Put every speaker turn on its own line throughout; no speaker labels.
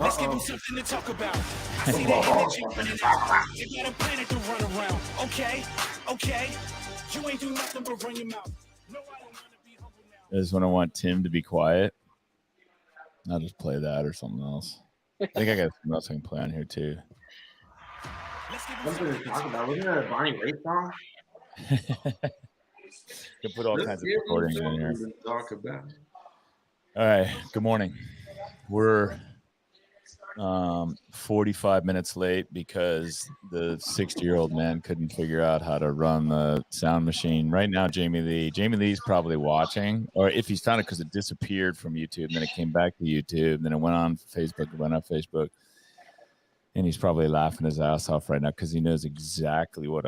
Let's give them something to talk about. I see the energy running out. They got a planet to run around. Okay. You ain't do nothing but run your mouth. No, I don't want to be humble now.
Is when I want Tim to be quiet. I'll just play that or something else. I think I got something else I can play on here too.
Something to talk about. Wasn't that a Bonnie Raitt song?
You can put all kinds of recordings in here.
Talk about.
All right. Good morning. We're 45 minutes late because the 60-year-old man couldn't figure out how to run the sound machine. Right now, Jamie Lee's probably watching, or if he's found it, because it disappeared from YouTube, then it came back to YouTube, then it went on Facebook, and he's probably laughing his ass off right now because he knows exactly what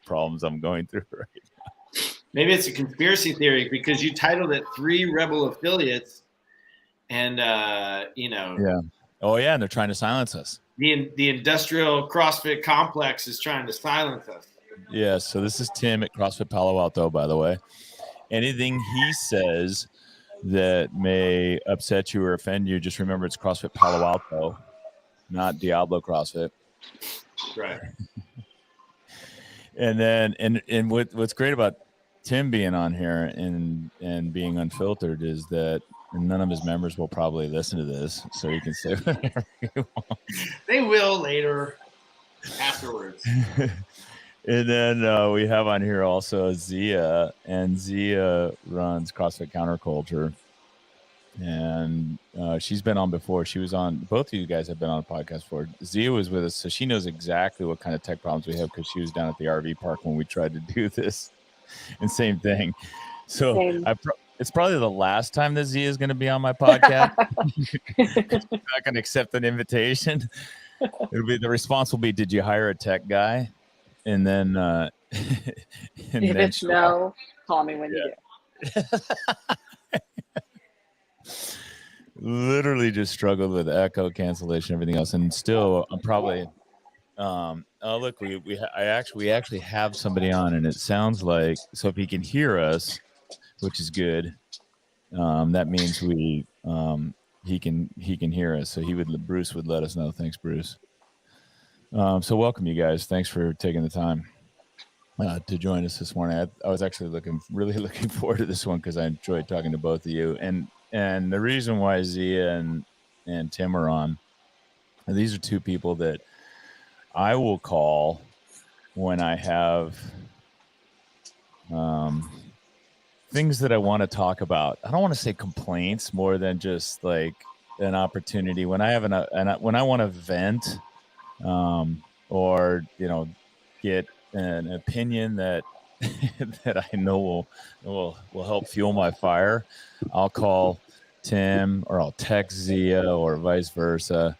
problems I'm going through right now.
Maybe it's a conspiracy theory because you titled it 3 Rebel Affiliates. And,
yeah. Oh, yeah. And they're trying to silence us.
The industrial CrossFit complex is trying to silence us.
Yeah. So this is Tim at CrossFit Palo Alto, by the way. Anything he says that may upset you or offend you, just remember it's CrossFit Palo Alto, not Diablo CrossFit.
Right.
And then, and what's great about Tim being on here and being unfiltered is that none of his members will probably listen to this, so you can say whatever you want.
They will later, afterwards.
And then we have on here also Zia, and Zia runs CrossFit Counterculture, and she's been on before. She was on, both of you guys have been on a podcast before. Zia was with us, so she knows exactly what kind of tech problems we have because she was down at the RV park when we tried to do this. And same thing. So it's probably the last time that Zia is going to be on my podcast. I'm not going to accept an invitation. It'll be, the response will be, did you hire a tech guy? And then
if it's no, call me when you do.
Literally just struggled with echo, cancellation, everything else, and still I'm probably look, we actually have somebody on, and it sounds like, so if he can hear us, which is good, that means he can hear us. So Bruce would let us know. Thanks, Bruce. So welcome, you guys. Thanks for taking the time to join us this morning. I was actually really looking forward to this one because I enjoyed talking to both of you. And the reason why Zia and Tim are on, these are two people that I will call when I have things that I want to talk about. I don't want to say complaints more than just like an opportunity. When I have when I want to vent, or get an opinion that that I know will help fuel my fire, I'll call Tim or I'll text Zia or vice versa.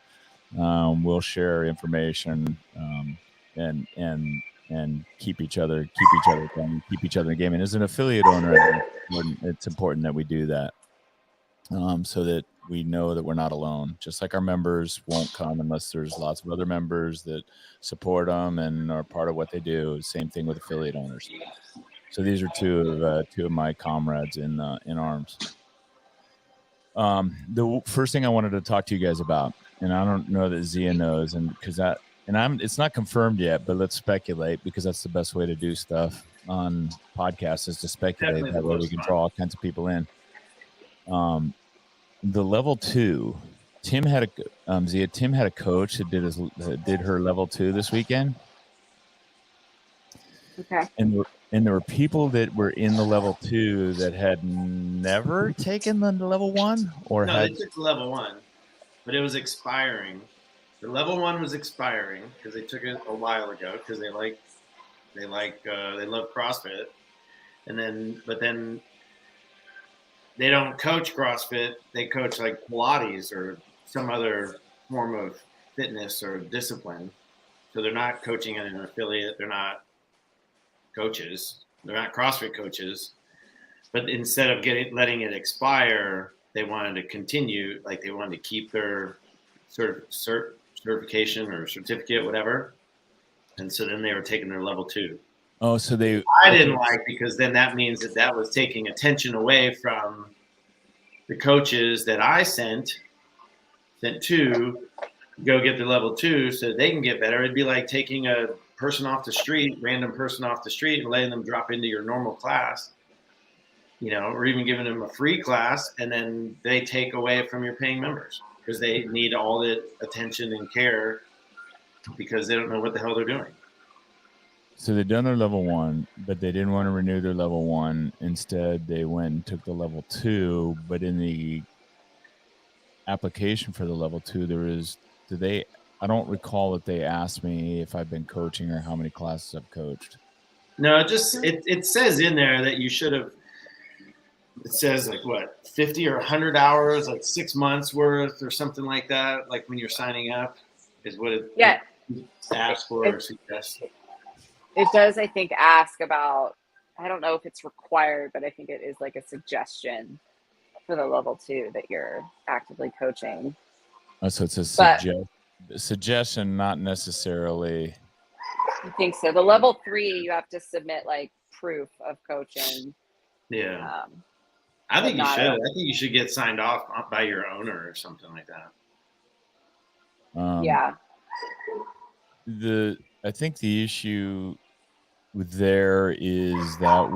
We'll share information and keep each other going, keep each other in game. And as an affiliate owner, it's important that we do that, so that we know that we're not alone. Just like our members won't come unless there's lots of other members that support them and are part of what they do. Same thing with affiliate owners. So these are two of my comrades in arms. The first thing I wanted to talk to you guys about, and I don't know that Zia knows, and it's not confirmed yet, but let's speculate, because that's the best way to do stuff on podcasts, is to speculate.
Definitely
that way we can draw all kinds of people in. The level 2, Tim had a coach that did her level 2 this weekend.
Okay.
And there were people that were in the level 2 that had never taken the level 1, or
they took the level 1, but it was expiring. The level 1 was expiring because they took it a while ago because they love CrossFit, but then they don't coach CrossFit. They coach like Pilates or some other form of fitness or discipline. So they're not coaching in an affiliate. They're not coaches. They're not CrossFit coaches. But instead of letting it expire, they wanted to continue. Like they wanted to keep their certification or certificate, whatever. And so then they were taking their level 2.
Oh, so
I didn't like, because then that means that was taking attention away from the coaches that I sent sent 2 go get their level 2 so they can get better. It'd be like taking a person off the street, random person off the street, and letting them drop into your normal class, or even giving them a free class, and then they take away from your paying members because they need all the attention and care because they don't know what the hell they're doing.
So they've done their level 1, but they didn't want to renew their level 1. Instead, they went and took the level 2. But in the application for the level 2, I don't recall that they asked me if I've been coaching or how many classes I've coached.
No, it says in there that you should have. It says like what, 50 or 100 hours, like 6 months worth or something like that. Like when you're signing up, is what it asks for or suggests.
It does, I think, ask about, I don't know if it's required, but I think it is like a suggestion for the level 2 that you're actively coaching.
Oh, so it's a suggestion, not necessarily.
I think so. The level 3, you have to submit like proof of coaching.
Yeah. I think you should. I think you should get signed off by your owner or something like that.
Yeah.
I think the issue there is that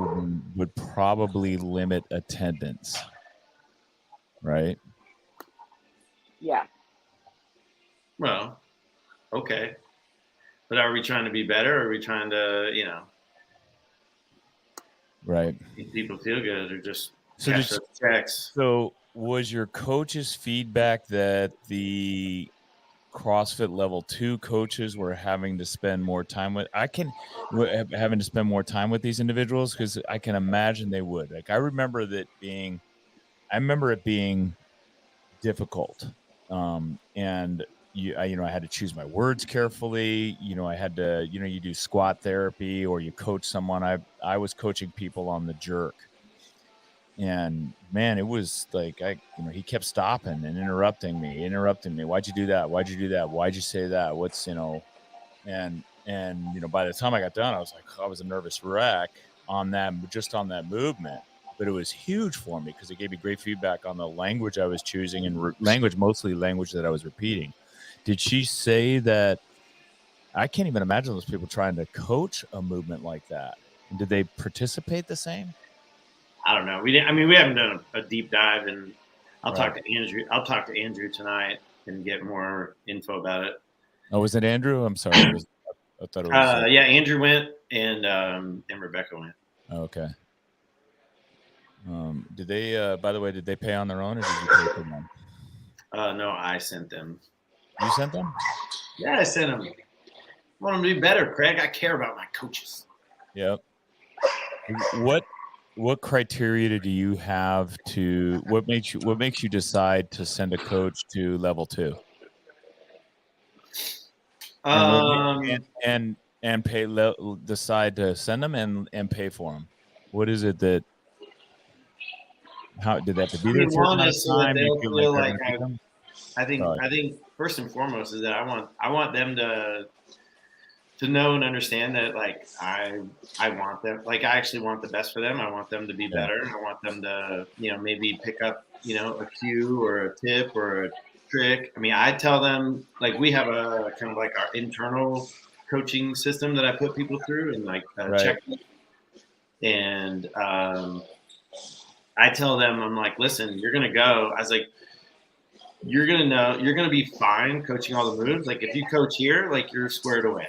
would probably limit attendance, right?
Yeah.
Well, okay. But are we trying to be better? Or are we trying to,
right,
make people feel good or just
cash
those checks?
So was your coach's feedback that the CrossFit level 2 coaches were having to spend more time with these individuals? Because I can imagine they would. Like, I remember it being difficult, and I had to choose my words carefully. I had to, you do squat therapy or you coach someone. I was coaching people on the jerk. And man, it was like, he kept stopping and interrupting me. Why'd you do that? Why'd you do that? Why'd you say that? What's, and by the time I got done, I was like, I was a nervous wreck just on that movement, but it was huge for me because it gave me great feedback on the language I was choosing and mostly language that I was repeating. Did she say that? I can't even imagine those people trying to coach a movement like that. And did they participate the same?
I don't know. We haven't done a deep dive, and I'll talk to Andrew. I'll talk to Andrew tonight and get more info about it.
Oh, was it Andrew? I'm sorry. I thought it was.
Yeah, Andrew went and Rebecca went.
Oh, okay. Did they? By the way, did they pay on their own, or did you pay for them?
No, I sent them.
You sent them?
Yeah, I sent them. I want them to be better, Craig. I care about my coaches.
Yep. What criteria do you have to? What makes you decide to send a coach to level 2? And pay. Decide to send them and pay for them. What is it that? How did that have to be there for a time?
I think first and foremost is that I want them to know and understand that, like, I want them, like, I actually want the best for them. I want them to be better. I want them to, maybe pick up, a cue or a tip or a trick. I mean, I tell them, like, we have a kind of like our internal coaching system that I put people through and like check. And I tell them, I'm like, listen, you're going to go. I was like, you're going to be fine coaching all the moves. Like, if you coach here, like, you're squared away.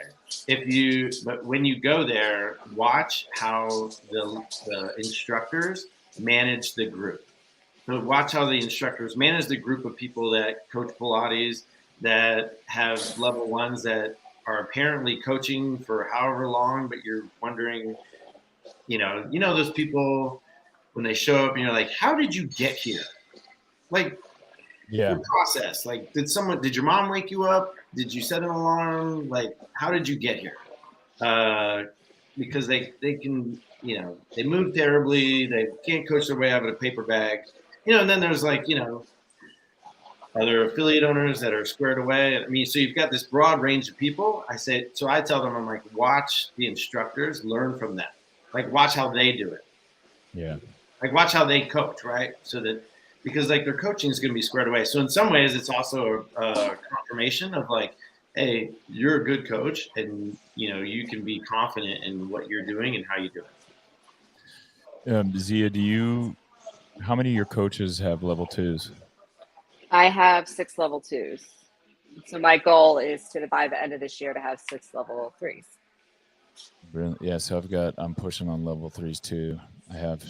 But when you go there, watch how the instructors manage the group. So watch how the instructors manage the group of people that coach Pilates, that have level 1s that are apparently coaching for however long, but you're wondering, those people when they show up and you're like, how did you get here? Like, the process. Like, did your mom wake you up? Did you set an alarm? Like, how did you get here? Because they can, they move terribly. They can't coach their way out of a paper bag. And then there's like, other affiliate owners that are squared away. I mean, so you've got this broad range of people. I tell them, I'm like, watch the instructors, learn from them. Like, watch how they do it.
Yeah.
Like, watch how they coach, right? So that because like their coaching is going to be squared away. So in some ways, it's also a confirmation of like, hey, you're a good coach, and you can be confident in what you're doing and how you do it.
Zia, how many of your coaches have level 2s?
I have 6 level 2s. So my goal is by the end of this year to have 6 level 3s.
Brilliant. Yeah, so I'm pushing on level 3s too. I have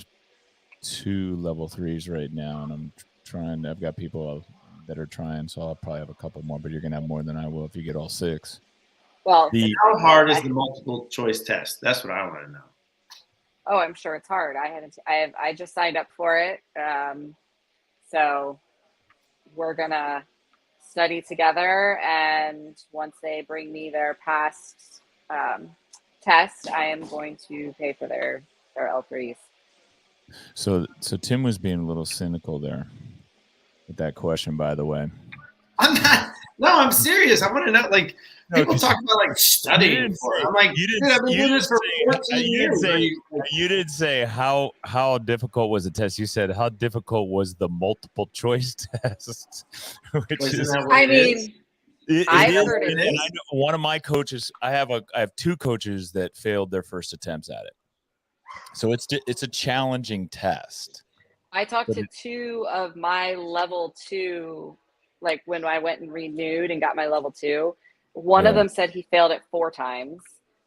2 level 3s right now, and I'm trying. I've got people that are trying, so I'll probably have a couple more, but you're going to have more than I will if you get all 6.
Well,
how hard is the multiple choice test? That's what I want to know.
Oh, I'm sure it's hard. I just signed up for it. So we're gonna study together, and once they bring me their past test, I am going to pay for their L3s.
So Tim was being a little cynical there with that question, by the way.
I'm not. No, I'm serious. I want to know. Like, people talk about like studying for it. I'm like, dude, I've been doing this for 14 years.
You didn't say how difficult was the test. You said how difficult was the multiple choice test. Which is,
I
mean,
I've heard it. And I know one of my coaches. I have 2 coaches that failed their first attempts at it. So it's a challenging test.
I talked to 2 of my level 2. Like when I went and renewed and got my level 2, one of them said he failed it 4 times,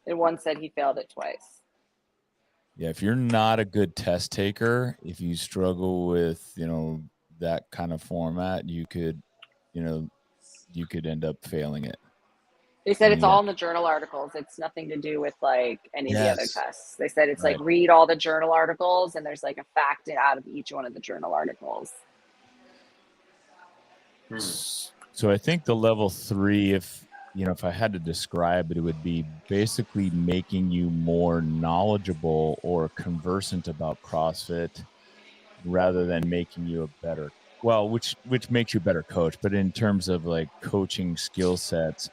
and one said he failed it twice.
Yeah, if you're not a good test taker, if you struggle with that kind of format, you could end up failing it.
They said it's all in the journal articles. It's nothing to do with like any of the other tests. They said it's like read all the journal articles, and there's like a fact out of each one of the journal articles.
So I think the level 3, if I had to describe it, it would be basically making you more knowledgeable or conversant about CrossFit rather than making you a better, which makes you a better coach. But in terms of like coaching skill sets,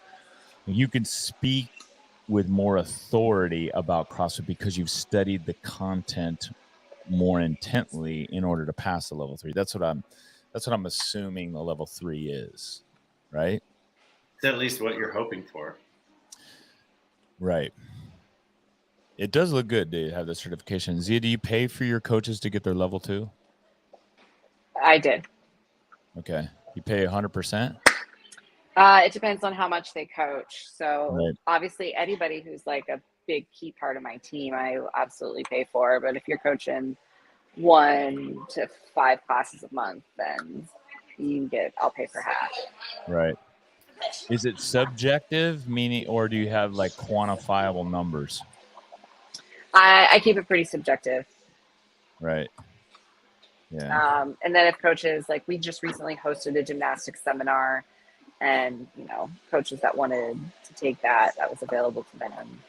you can speak with more authority about CrossFit because you've studied the content more intently in order to pass the level 3. That's what I'm assuming the level 3 is, right?
It's at least what you're hoping for.
Right. It does look good to have the certification. Zia, do you pay for your coaches to get their level 2?
I did.
Okay. You pay 100%?
It depends on how much they coach. So obviously anybody who's like a big key part of my team, I absolutely pay for. But if you're coaching 1 to 5 classes a month, then I'll pay for half.
Right. Is it subjective, meaning, or do you have like quantifiable numbers?
I keep it pretty subjective.
Right. Yeah.
And then if coaches, like we just recently hosted a gymnastics seminar, and coaches that wanted to take that was available to them.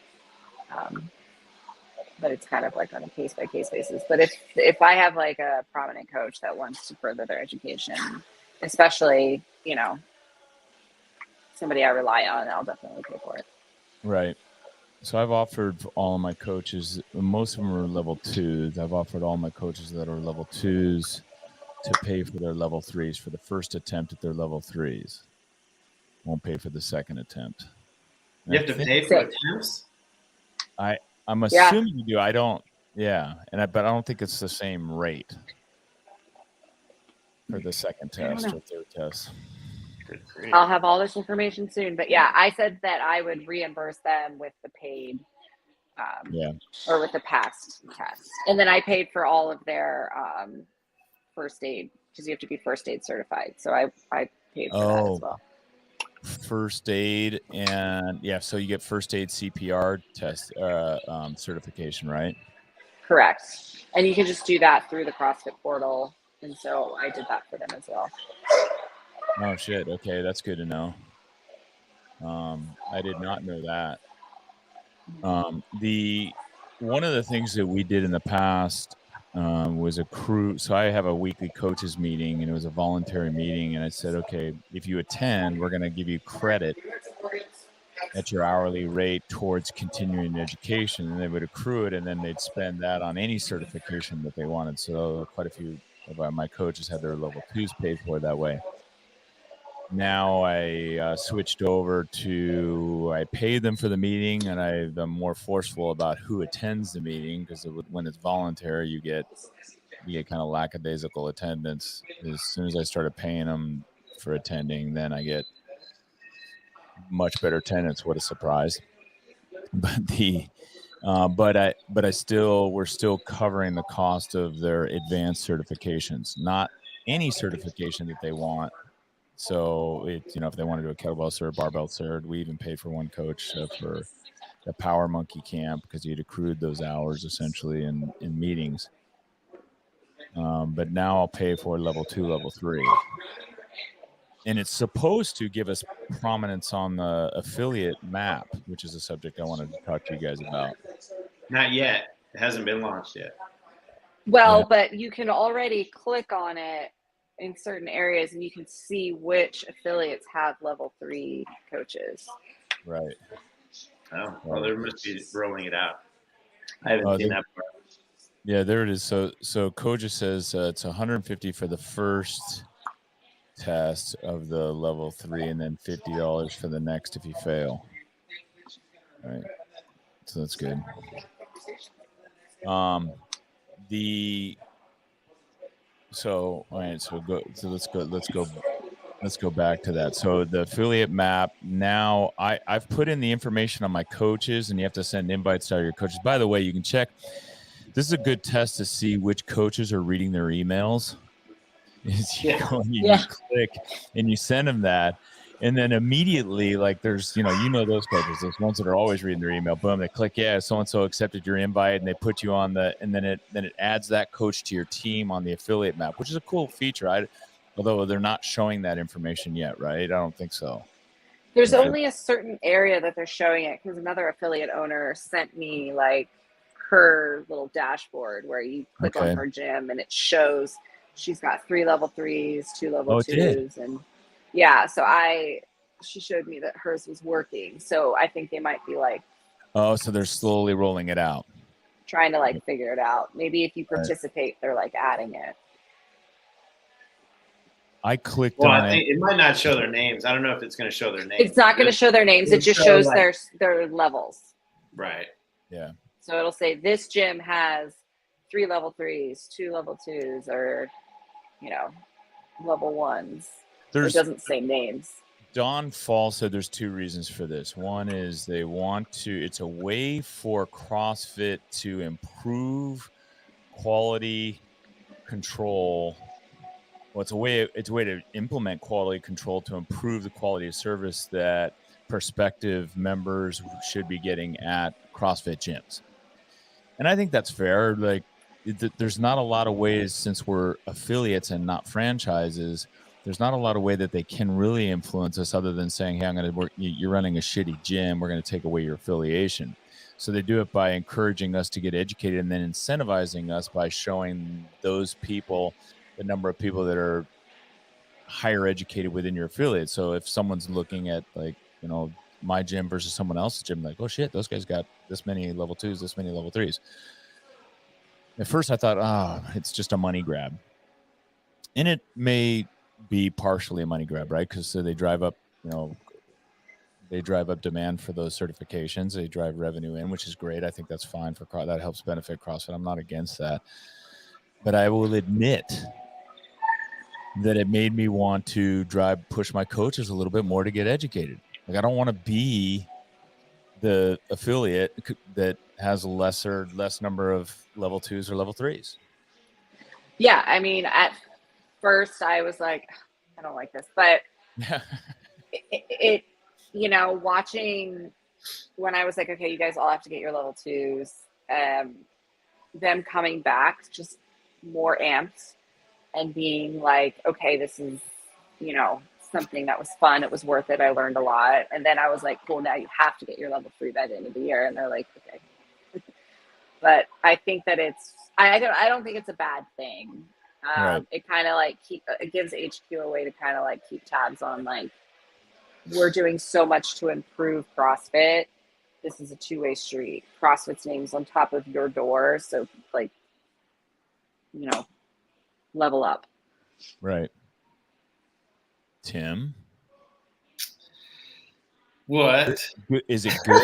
But it's kind of like on a case-by-case basis. But if I have like a prominent coach that wants to further their education, especially, somebody I rely on, I'll definitely pay for it.
Right. So I've offered all of my coaches, most of them are level 2s. I've offered all my coaches that are level 2s to pay for their level 3s for the first attempt at their level 3s. Won't pay for the second attempt. And
you have to pay for attempts?
I'm assuming you do. I don't. Yeah, but I don't think it's the same rate for the second test or third test.
I'll have all this information soon. But yeah, I said that I would reimburse them with the paid, or with the past test, and then I paid for all of their first aid because you have to be first aid certified. So I paid for that as well.
First aid and so you get first aid CPR test certification, right?
Correct. And you can just do that through the CrossFit portal, and so I did that for them as well.
Oh shit. Okay, that's good to know. I did not know that. One of the things that we did in the past was a crew. So I have a weekly coaches meeting, and it was a voluntary meeting. And I said, okay, if you attend, we're going to give you credit at your hourly rate towards continuing education. And they would accrue it, and then they'd spend that on any certification that they wanted. So quite a few my coaches had their level 2s paid for that way. Now I switched over to, I pay them for the meeting, and I'm more forceful about who attends the meeting, because when it's voluntary, you get kind of lackadaisical attendance. As soon as I started paying them for attending, then I get much better attendance. What a surprise. But we're still covering the cost of their advanced certifications, not any certification that they want. So if they want to do a kettlebell cert, barbell cert, we even paid for one coach for the Power Monkey camp, because he had accrued those hours essentially in meetings. But now I'll pay for level 2, level 3. And it's supposed to give us prominence on the affiliate map, which is a subject I wanted to talk to you guys about.
Not yet. It hasn't been launched yet.
Well,
Yeah.
but you can already click on it in certain areas, and you can see which affiliates have level 3 coaches.
Right.
Oh, well, they must be rolling it out. I haven't seen that part.
Yeah, there it is. So Koja says it's $150 for the first test of the level 3, and then $50 for the next if you fail. All right. So that's good. All right, let's go back to that. So the affiliate map, now I've put in the information on my coaches, and you have to send invites to all your coaches. By the way, you can check. This is a good test to see which coaches are reading their emails. You click and you send them that, and then immediately, like, there's those coaches, those ones that are always reading their email. Boom, they click, yeah, so and so accepted your invite, and they put you on and then it adds that coach to your team on the affiliate map, which is a cool feature. Although they're not showing that information yet, right? I don't think so.
There's only a certain area that they're showing it, because another affiliate owner sent me like her little dashboard where you click on her gym and it shows she's got 3 level 3s, 2 level 2s, and so she showed me that hers was working. So I think they might be like,
so they're slowly rolling it out,
trying to like figure it out. Maybe if you participate, they're like adding it.
I clicked on
I think it might not show their names. I don't know if it's going to show their names.
It's not going to show their names. It just shows their levels.
Right.
Yeah.
So it'll say this gym has 3 level 3s, 2 level 2s, or level 1s. It doesn't say names.
Don Fall said there's 2 reasons for this. One is it's a way for CrossFit to improve quality control. Well, it's a way to implement quality control to improve the quality of service that prospective members should be getting at CrossFit gyms. And I think that's fair. Like, there's not a lot of ways, since we're affiliates and not franchises, there's not a lot of way that they can really influence us other than saying, hey, you're running a shitty gym, we're going to take away your affiliation. So they do it by encouraging us to get educated, and then incentivizing us by showing those people the number of people that are higher educated within your affiliate. So if someone's looking at, like, my gym versus someone else's gym, like, oh shit, those guys got this many level 2s, this many level 3s. At first I thought, it's just a money grab. And it may be partially a money grab, right? Because they drive up, demand for those certifications. They drive revenue in, which is great. I think that's fine that helps benefit CrossFit. I'm not against that. But I will admit that it made me want to push my coaches a little bit more to get educated. Like, I don't want to be the affiliate that has less number of level 2s or level 3s.
Yeah, I mean, at first I was like, I don't like this, but it watching when I was like, okay, you guys all have to get your level 2s, them coming back just more amped and being like, okay, this is, something that was fun. It was worth it. I learned a lot. And then I was like, cool, now you have to get your level 3 by the end of the year. And they're like, okay. But I think that I don't think it's a bad thing.
Right.
It kind of like it gives HQ a way to kind of like keep tabs on, like, we're doing so much to improve CrossFit. This is a 2-way street. CrossFit's name's on top of your door. So, like, level up.
Right. Tim,
What?
is it good?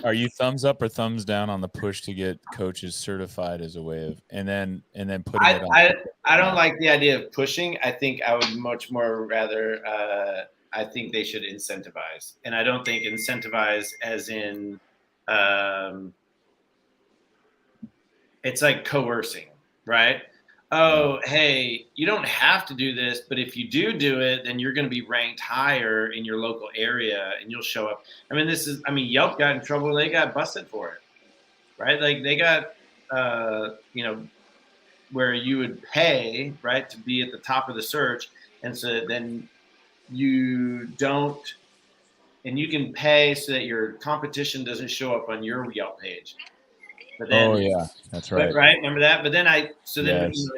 Are you thumbs up or thumbs down on the push to get coaches certified as a way of, and then putting it on?
I don't like the idea of pushing. I think I would much more rather. I think they should incentivize, and I don't think incentivize as in. It's like coercing, right? Oh, hey, you don't have to do this, but if you do it, then you're going to be ranked higher in your local area and you'll show up. Yelp got in trouble. They got busted for it, right? Like they got, where you would pay, right, to be at the top of the search. And so then you don't, and you can pay so that your competition doesn't show up on your Yelp page. But then,
oh yeah, that's right.
Right, remember that? But then and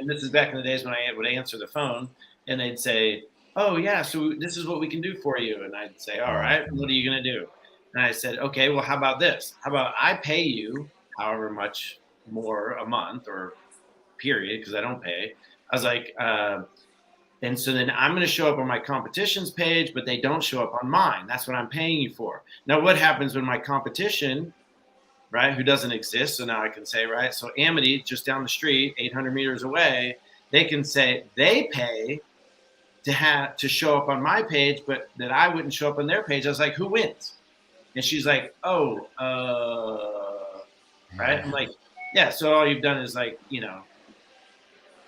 this is back in the days when I would answer the phone, and they'd say, "Oh yeah, so this is what we can do for you," and I'd say, "All right, what are you gonna do?" And I said, "Okay, well, how about this? How about I pay you however much more a month or period because I don't pay." I was like, and so then I'm going to show up on my competitions page, but they don't show up on mine. That's what I'm paying you for. Now, what happens when my competition, right, who doesn't exist? So now I can say, right, so Amity, just down the street, 800 meters away, they can say they pay to show up on my page, but that I wouldn't show up on their page. I was like, who wins? And she's like, right? I'm like, yeah, so all you've done is like,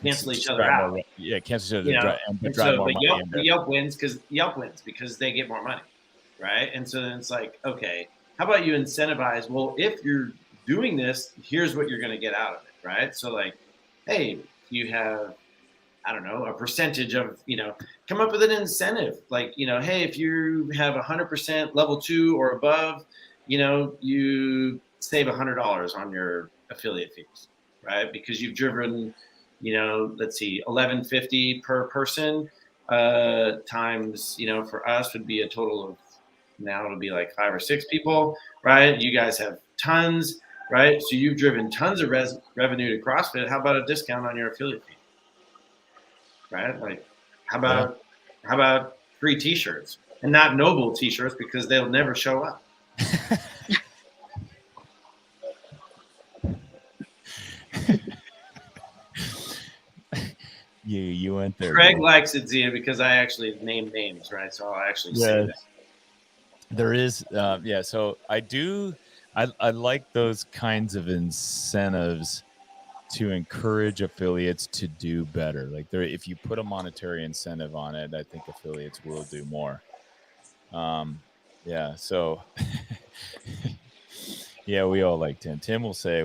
cancel each other out.
Yeah, cancel each other.
Yelp wins because they get more money, right? And so then it's like, okay, how about you incentivize? Well, if you're doing this, here's what you're going to get out of it, right? So like, hey, you have, I don't know, a percentage of, come up with an incentive. Like, hey, if you have 100% level 2 or above, you save $100 on your affiliate fees, right? Because you've driven, let's see, 1150 per person times, for us would be a total of, now it'll be like 5 or 6 people, right? You guys have tons, right? So you've driven tons of revenue to CrossFit. How about a discount on your affiliate fee? Right? Like, how about free T-shirts, and not Noble T-shirts because they'll never show up.
You went there.
Craig likes it, Zia, because I actually named names, right? So I'll actually say that.
There is, so I like those kinds of incentives to encourage affiliates to do better. Like if you put a monetary incentive on it, I think affiliates will do more. So yeah, we all like Tim. Tim will say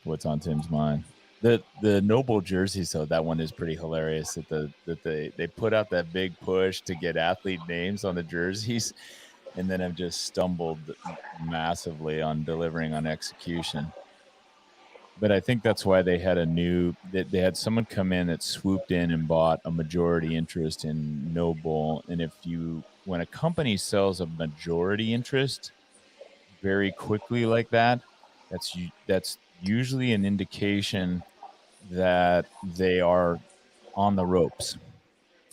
what's on Tim's mind. The Noble jerseys, though, that one is pretty hilarious. That they put out that big push to get athlete names on the jerseys, and then have just stumbled massively on delivering on execution. But I think that's why they had they had someone come in that swooped in and bought a majority interest in Noble. And when a company sells a majority interest very quickly like that, that's usually an indication that they are on the ropes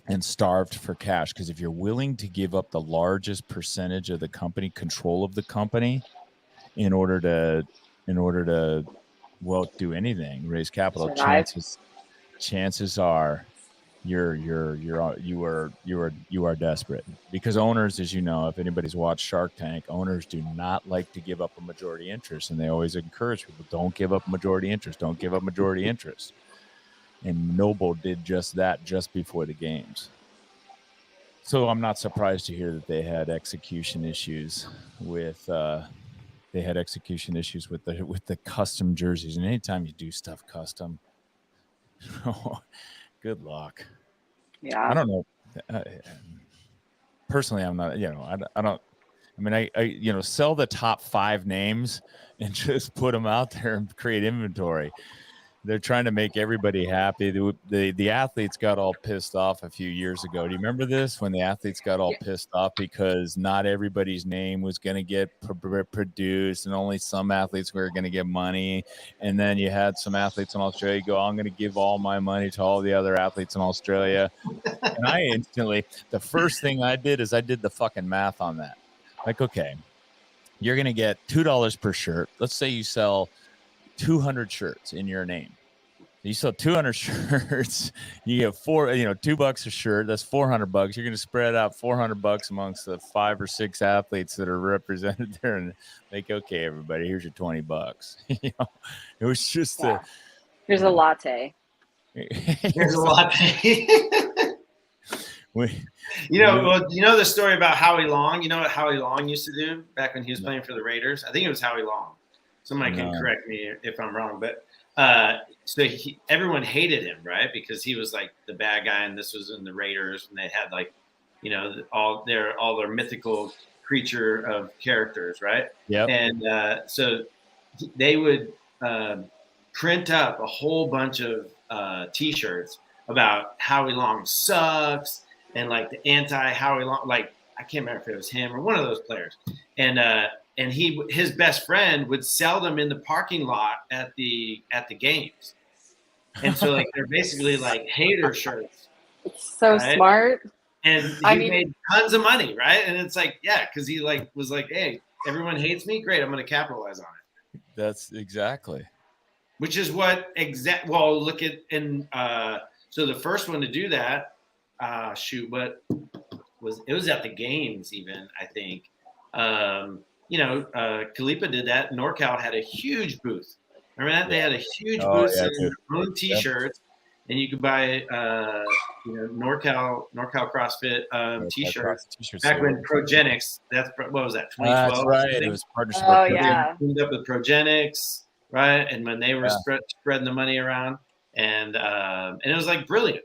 and starved for cash. Because if you're willing to give up the largest percentage of the company, control of the company, in order to do anything, raise capital,
Survive.
chances are you are desperate. Because owners, as you know, if anybody's watched Shark Tank, owners do not like to give up a majority interest, and they always encourage people, don't give up majority interest, and Noble did just that just before the games. So I'm not surprised to hear that they had execution issues with the custom jerseys. And anytime you do stuff custom, good luck.
Yeah.
I don't know. Personally, I'm not, I sell the top 5 names and just put them out there and create inventory. They're trying to make everybody happy. The athletes got all pissed off a few years ago. Do you remember this? When the athletes got all pissed off because not everybody's name was going to get produced, and only some athletes were going to get money. And then you had some athletes in Australia go, "I'm going to give all my money to all the other athletes in Australia." And I instantly, the first thing I did is I did the fucking math on that. Like, okay, you're going to get $2 per shirt. Let's say you sell 200 shirts in your name. You sell 200 shirts, you get $2 a shirt. That's $400. You're going to spread out $400 amongst the 5 or 6 athletes that are represented there, and like, okay, everybody, here's your $20. It was just
here's a latte.
Here's a latte. The story about Howie Long. You know what Howie Long used to do back when he was playing for the Raiders? I think it was Howie Long. Somebody can correct me if I'm wrong, but so everyone hated him, right? Because he was like the bad guy, and this was in the Raiders, and they had like, all their mythical creature of characters, right?
Yeah.
And so they would print up a whole bunch of T-shirts about Howie Long sucks, and like the anti-Howie Long, like I can't remember if it was him or one of those players, and his best friend would sell them in the parking lot at the games. And so like they're basically like hater shirts.
It's so smart.
And he made tons of money, right? And it's like, yeah, because he like was like, hey, everyone hates me, great, I'm gonna capitalize on it.
That's exactly.
Which is what look at so the first one to do that, it was at the games even, I think. Kalipa did that. NorCal had a huge booth. Remember that? They had a huge booth selling their own T-shirts, and you could buy, NorCal CrossFit T-shirts. Back when Progenics, what was that? 2012.
That's right. It was partnership.
Oh yeah.
Teamed up with Progenics, right? And when they were spreading the money around, and it was like brilliant.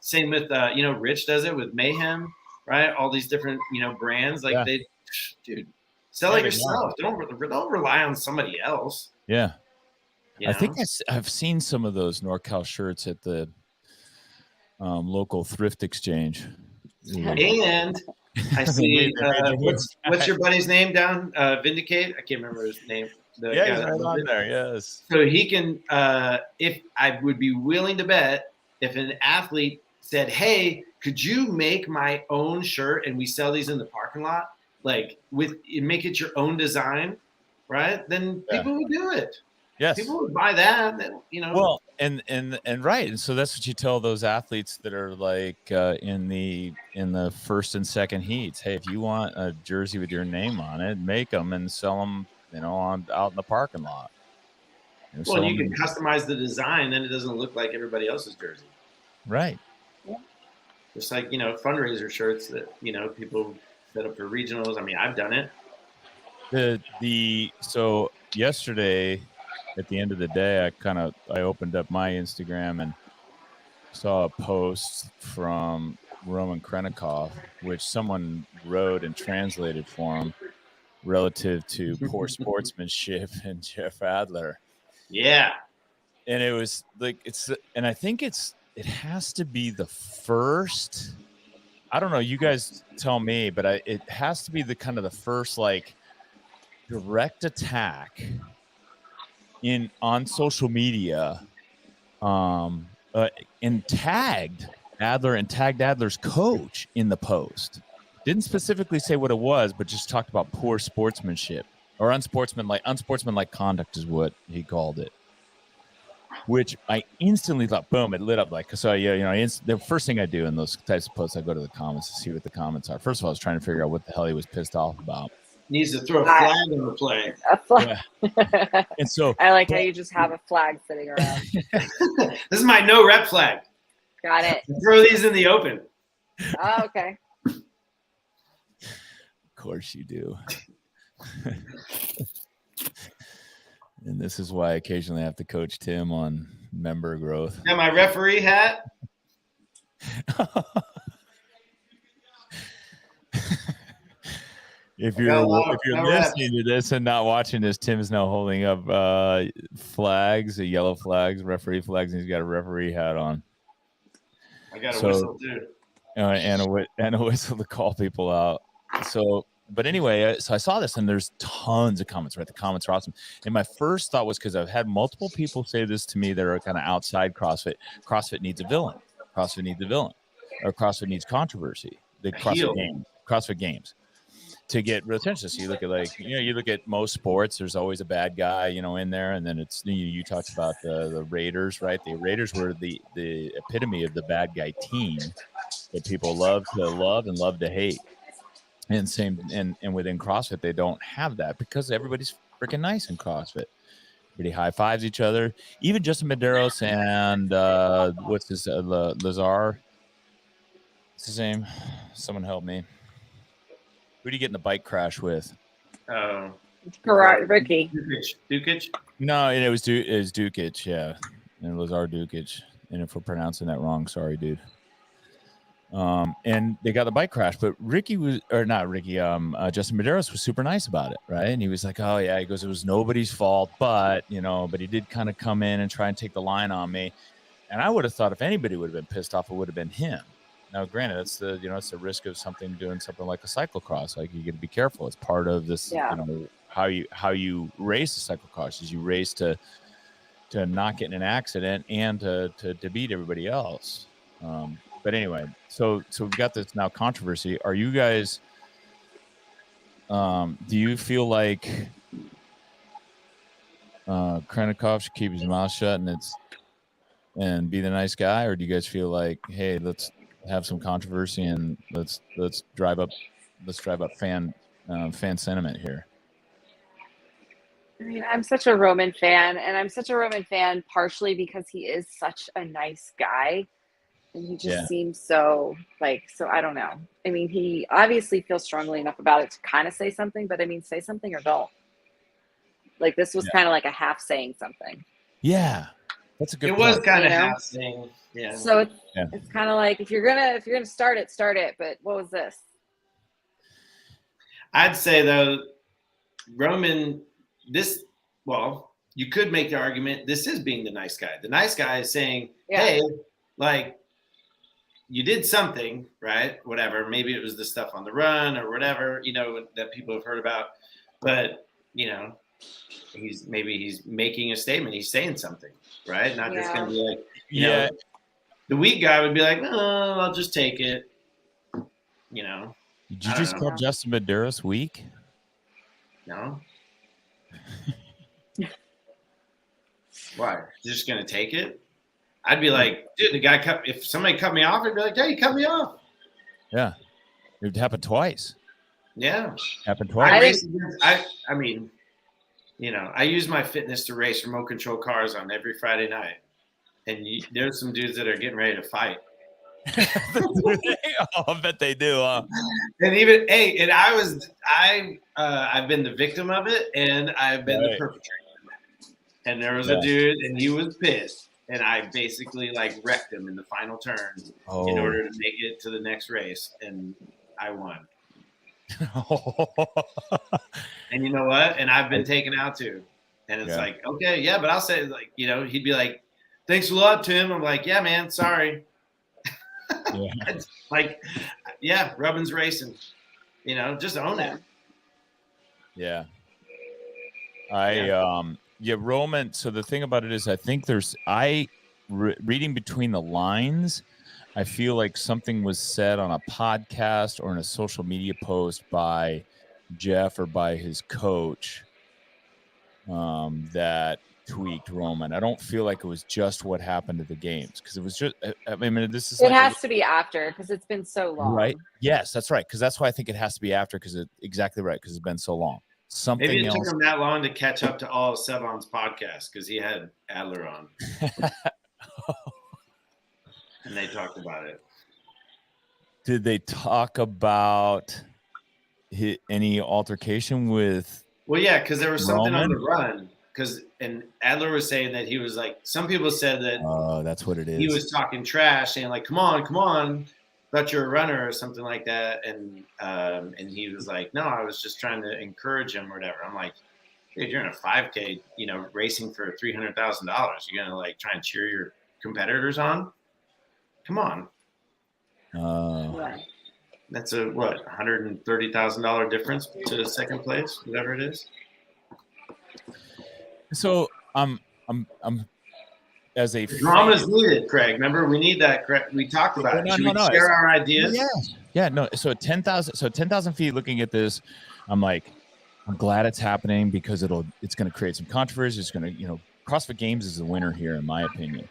Same with Rich does it with Mayhem, right? All these different brands, like dude. Sell it yourself. Don't rely on somebody else.
Yeah. I think I've seen some of those NorCal shirts at the local thrift exchange.
And I see, what's your buddy's name down? Vindicate? I can't remember his name.
He's right on there, yes.
So he can, if I would be willing to bet, if an athlete said, hey, could you make my own shirt and we sell these in the parking lot? Like make it your own design, right? Then people will do it.
Yes,
people would buy that.
Well, and right, and so that's what you tell those athletes that are like in the first and second heats. Hey, if you want a jersey with your name on it, make them and sell them, out in the parking lot.
Well, you can customize the design, then it doesn't look like everybody else's jersey.
Right.
Yeah. Just like fundraiser shirts that people set up for regionals. I mean, I've done it.
So yesterday, at the end of the day, I opened up my Instagram and saw a post from Roman Krennikov, which someone wrote and translated for him relative to poor sportsmanship and Jeff Adler.
Yeah.
And it was like, I think it has to be the first, I don't know, you guys tell me, but it has to be the kind of the first like direct attack on social media, and tagged Adler and tagged Adler's coach in the post. Didn't specifically say what it was, but just talked about poor sportsmanship or unsportsmanlike conduct is what he called it. Which I instantly thought, boom, it lit up. Like, so the first thing I do in those types of posts, I go to the comments to see what the comments are. First of all, I was trying to figure out what the hell he was pissed off about.
Needs to throw a flag on the play.
A flag.
Yeah. And so
I like how you just have a flag sitting around.
This is my no rep flag.
Got it.
Throw these in the open.
Oh, okay.
Of course you do. And this is why I occasionally have to coach Tim on member growth.
Got my referee hat.
If
I got a
you're
lot of
if you're
no reps.
listening to this and not watching this, Tim's now holding up flags, yellow flags, referee flags, and he's got a referee hat on.
I got a
So-
whistle too.
And a whistle to call people out. So, but anyway, so I saw this, and there's tons of comments. Right, the comments are awesome. And my first thought was, because I've had multiple people say this to me that are kind of outside CrossFit. CrossFit needs a villain. CrossFit needs a villain, or CrossFit needs controversy. The
heel.
CrossFit Games, to get real attention. So you look at you look at most sports. There's always a bad guy, in there, and then it's you talked about the Raiders, right? The Raiders were the epitome of the bad guy team that people love and love to hate. And and within CrossFit, they don't have that because everybody's freaking nice in CrossFit. Everybody high fives each other. Even Justin Medeiros and what's his Lazar? What's his name? Someone help me. Who did he get in the bike crash with?
Ricky.
Dukic.
No, it was Dukic, yeah, and Lazar Dukic. And if we're pronouncing that wrong, sorry, dude. And they got the bike crash, but Justin Medeiros was super nice about it, right? And he was like, "Oh yeah," he goes, "It was nobody's fault, but but he did kind of come in and try and take the line on me." And I would have thought if anybody would have been pissed off, it would have been him. Now, granted, it's the risk of doing something like a cyclocross. Like, you got to be careful. It's part of this, how you race the cyclocross is you race to not get in an accident and to beat everybody else. But anyway, so we've got this now controversy. Are you guys? Do you feel like Krennikov should keep his mouth shut and be the nice guy, or do you guys feel like, hey, let's have some controversy and let's drive up fan sentiment here?
I mean, I'm such a Roman fan, and I'm such a Roman fan partially because he is such a nice guy, and he just seems so I don't know. I mean, he obviously feels strongly enough about it to kind of say something, but I mean, say something or don't. Like, this was kind of like a half saying something.
Yeah, that's a good.
It
point.
was kind of half saying. Yeah.
So it's kind of like, if you're gonna start it. But what was this?
I'd say though, Roman, you could make the argument this is being the nice guy. The nice guy is saying, hey, like, you did something, right? Whatever. Maybe it was the stuff on the run or whatever, that people have heard about. But, he's making a statement. He's saying something, right? Not just going to be like, the weak guy would be like, oh, I'll just take it.
Did you just call Justin Medeiros weak?
No. Why? You're just going to take it? I'd be like, dude, if somebody cut me off, I'd be like, hey, you cut me off.
Yeah. It happened twice.
Yeah.
Happened twice.
I mean, I use my fitness to race remote control cars on every Friday night. And there's some dudes that are getting ready to fight.
I bet they do, huh?
And I've been the victim of it, and I've been the perpetrator. And there was a dude, and he was pissed. And I basically wrecked him in the final turn in order to make it to the next race, and I won. And you know what? And I've been taken out too. And it's like, okay, yeah, but I'll say he'd be like, thanks a lot, Tim. I'm like, yeah, man, sorry. It's like, Robin's racing. Just own it.
Yeah. Roman. So the thing about it is, I think reading between the lines, I feel like something was said on a podcast or in a social media post by Jeff or by his coach that tweaked Roman. I don't feel like it was just what happened at the games, because it was just, I mean, this is.
It has to be after, because it's been so long.
Right. Yes, that's right. Because that's why I think it has to be after, because exactly right. Because it's been so long.
Maybe it took him that long to catch up to all of Sevon's podcasts, because he had Adler on. And they talked about it.
Did they talk about any altercation with? Well,
yeah, because there was something
Roman?
on the run. And Adler was saying that he was like, some people said that.
That's what it is.
He was talking trash, saying like, come on. thought you're a runner or something like that. And he was like, no, I was just trying to encourage him or whatever. I'm like, dude, you're in a 5K, racing for $300,000. You're going to like try and cheer your competitors on? Come on. That's a what, $130,000 difference to second place, whatever it is.
So I'm as a
drama's needed, Craig. Remember, we need that. Craig. We talked about it. Should we share our ideas?
Yeah. No. So 10,000 feet. Looking at this, I'm glad it's happening because it's going to create some controversy. It's going to, CrossFit Games is the winner here, in my opinion.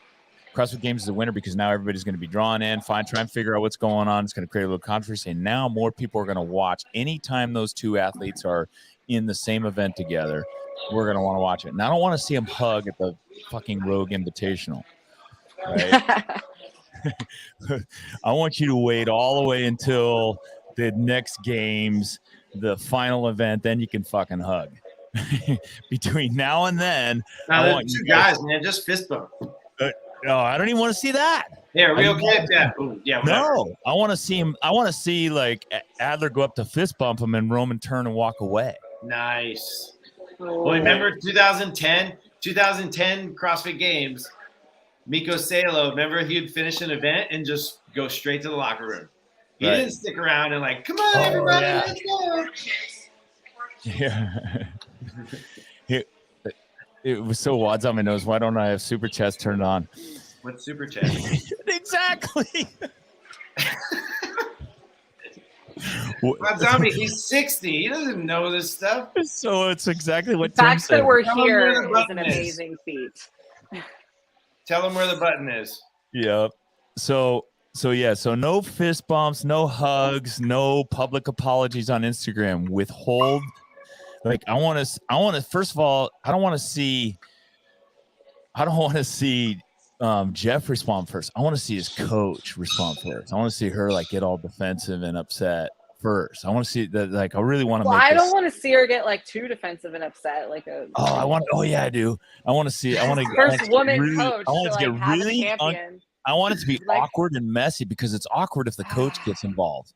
CrossFit Games is the winner because now everybody's going to be drawn in, try and figure out what's going on. It's going to create a little controversy. And now more people are going to watch. Anytime those two athletes are in the same event together, we're going to want to watch it. And I don't want to see them hug at the fucking Rogue Invitational. Right? I want you to wait all the way until the next games, the final event, then you can fucking hug. Between now and then,
I want you guys, man, just fist bump.
No, I don't even want to see that.
Yeah, are we okay with that? Ooh, yeah, whatever.
No, I want to see him. I want to see like Adler go up to fist bump him and Roman turn and walk away.
Nice. Well, remember 2010 CrossFit Games, Miko Salo, remember he'd finish an event and just go straight to the locker room. He didn't stick around and like, come on, everybody, let's go.
Yeah. It was so wads on my nose. Why don't I have super chest turned on?
What's super chest?
Exactly.
Zombie, he's 60. He doesn't know this stuff.
So it's exactly what
the fact that we're
Tell
here
him where
is
the
an
button is.
amazing feat.
Tell him where the button is.
Yep. So no fist bumps, no hugs, no public apologies on Instagram. Withhold. Like I want to. First of all, I don't want to see Jeff respond first. I want to see his coach respond first. I want to see her like get all defensive and upset first. I want to see that. Like I really want to.
I don't want to see her get like too defensive and upset. Like a.
Oh yeah, I do. I want to see. I want to.
First woman coach.
I want it to get really. I want it to be
like,
awkward and messy because it's awkward if the coach gets involved.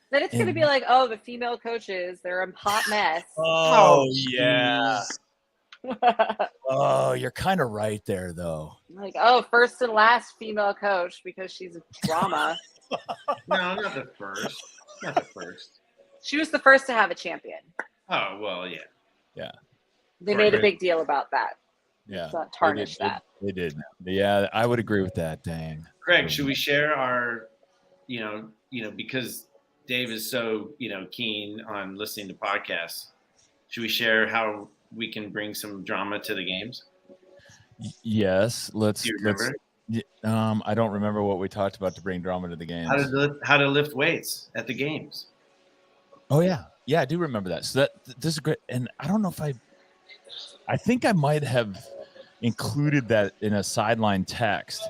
Then it's going to be like, oh, the female coaches, they're a hot mess.
Oh yeah. Oh, you're kind of right there, though.
Like, oh, first and last female coach because she's a drama.
No, not the first. Not the first.
She was the first to have a champion.
Oh, well, yeah.
Yeah.
They made a big deal about that.
Yeah.
Let's not tarnish that.
They did. Yeah, I would agree with that. Dang.
Craig, should we share our, because Dave is so, keen on listening to podcasts, should we share how we can bring some drama to the games?
Yes, let's.
Do you remember?
I don't remember what we talked about to bring drama to the games.
How to lift weights at the games.
Oh yeah, I do remember that. So this is great, and I don't know if I think I might have included that in a sideline text.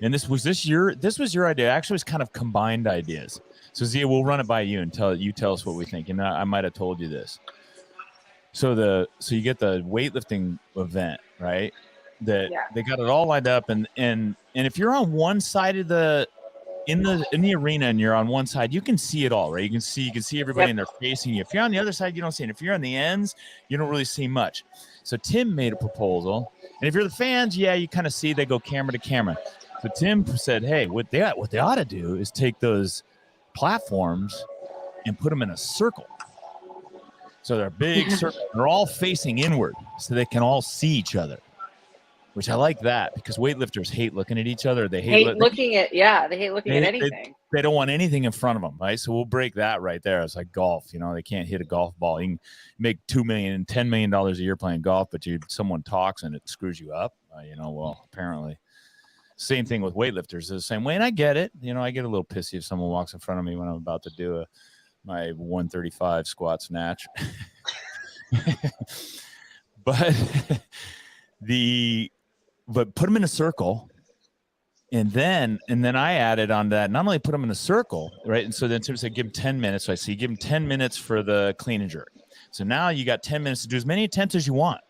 And this was your idea. Actually, it was kind of combined ideas. So Zia, we'll run it by you and tell us what we think. And I might have told you this. So you get the weightlifting event, right? They got it all lined up, and if you're on one side of in the arena and you're on one side, you can see it all, right? You can see everybody and they're facing you. If you're on the other side, you don't see it. If you're on the ends, you don't really see much. So Tim made a proposal, and if you're the fans, you kind of see they go camera to camera. So Tim said, hey, what they ought to do is take those platforms and put them in a circle. So they're big circle. They're all facing inward so they can all see each other, which I like that because weightlifters hate looking at each other. They hate looking at
anything.
They don't want anything in front of them, right? So we'll break that right there. It's like golf, they can't hit a golf ball. You can make $2 million, $10 million a year playing golf, but someone talks and it screws you up. Well, apparently. Same thing with weightlifters. The same way, and I get it. I get a little pissy if someone walks in front of me when I'm about to do my 135 squat snatch. but put them in a circle, and then I added on that. Not only put them in a circle, right? And so then Tim said, give them 10 minutes. So I see, give them 10 minutes for the clean and jerk. So now you got 10 minutes to do as many attempts as you want.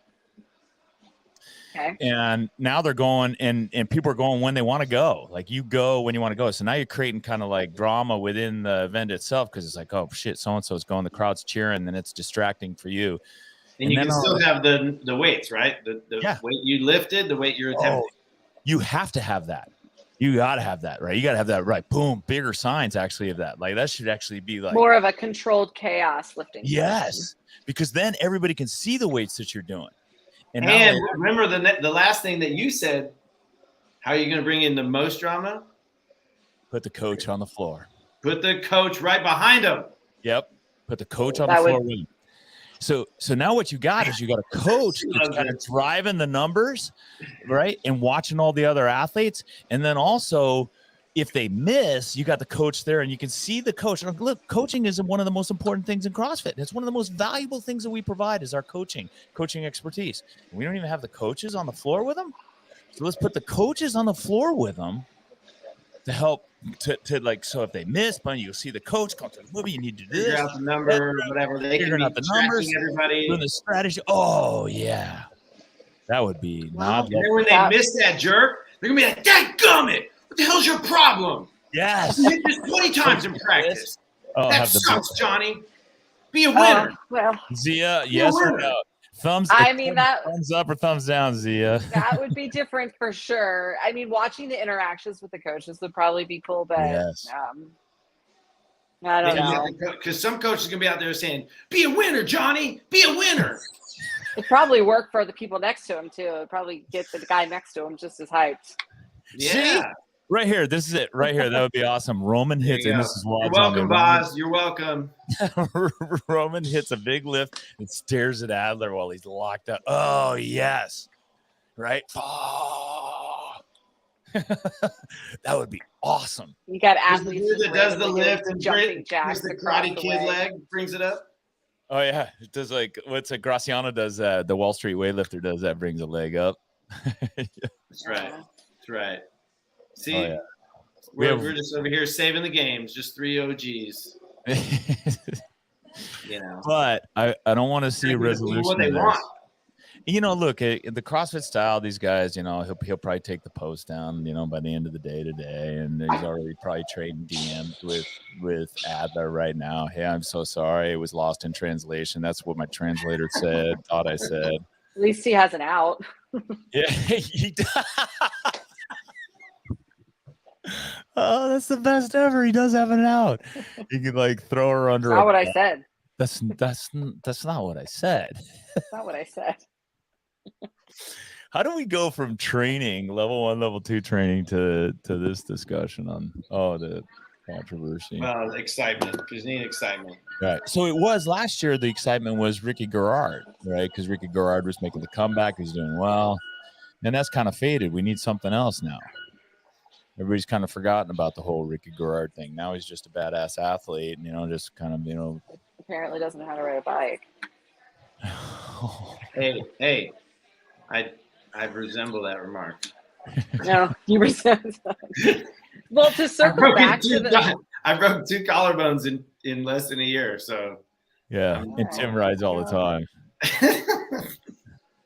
Okay.
And now they're going and people are going when they want to go. Like you go when you want to go. So now you're creating kind of like drama within the event itself because it's like, oh shit, so-and-so is going, the crowd's cheering, and it's distracting for you.
And you
then
can still have the weights, right? The
Yeah.
weight you lifted, the weight you're attempting.
You have to have that. You got to have that, right? You got to have that, right? Boom, bigger signs actually of that. Like that should actually be like
more of a controlled chaos lifting.
Yes, because then everybody can see the weights that you're doing.
And
like,
remember the last thing that you said, how are you going to bring in the most drama?
Put the coach on the floor.
Put the coach right behind him.
Yep. Put the coach on the floor with him. So now what you got is you got a coach that's kind of driving the numbers, right? And watching all the other athletes. And then also, if they miss, you got the coach there and you can see the coach. Look, coaching is one of the most important things in CrossFit. It's one of the most valuable things that we provide is our coaching expertise. We don't even have the coaches on the floor with them. So let's put the coaches on the floor with them to help to like, so if they miss, but you'll see the coach come to the movie, you need to do this.
Figure out the number, whatever. They
figuring out the numbers,
everybody.
doing the strategy. Oh, yeah. That would be not.
And then when they miss that jerk, they're going to be like, dadgummit, what the hell's your problem?
Yes.
You hit this 20 times in practice.
Oh,
that sucks, Johnny. Be a winner.
Well,
Zia, yes or no? Thumbs up or thumbs down, Zia.
That would be different for sure. I mean, watching the interactions with the coaches would probably be cool, but
yes.
I don't know.
Because some coaches are going to be out there saying, be a winner, Johnny. Be a winner.
It probably worked for the people next to him, too. It probably get the guy next to him just as hyped.
Yeah.
See? Right here. This is it. Right here. That would be awesome. Roman hits, and this is
You're welcome, Boz. You're welcome.
Roman hits a big lift and stares at Adler while he's locked up. Oh, yes. Right? Oh. That would be awesome.
You got athletes
that does the lift and
jumping jacks
the
across
Karate
the
Kid
way.
leg, brings it up.
Oh, yeah. It does like, what's a Graciano does that. The Wall Street weightlifter does that, brings a leg up.
That's right. That's right. See,
we're
just over here saving the games, just 3 OGs. You know,
but I don't want to see a resolution.
What they want.
You know, look, the CrossFit style, these guys, you know, he'll probably take the post down, you know, by the end of the day today, and he's already probably trading DMs with Adler right now. Hey, I'm so sorry, it was lost in translation. That's what my translator said. Thought I said.
At least he has an out.
Yeah, he does. Oh, that's the best ever. He does have an out. He could like throw her under.
That's not what I said.
That's not what I said.
That's not what I said.
How do we go from training, level 1, level 2 training to this discussion on the controversy?
Well, excitement. Just need excitement.
Right. So it was last year. The excitement was Ricky Garrard, right? Because Ricky Garrard was making the comeback. He's doing well, and that's kind of faded. We need something else now. Everybody's kind of forgotten about the whole Ricky Garrard thing. Now he's just a badass athlete, you know, just kind of, you know.
Apparently doesn't know how to ride a bike.
Hey, I resemble that remark.
No, you resemble that. Well, to circle back to
I broke 2 collarbones in less than a year, so.
Yeah, and Tim rides all the time.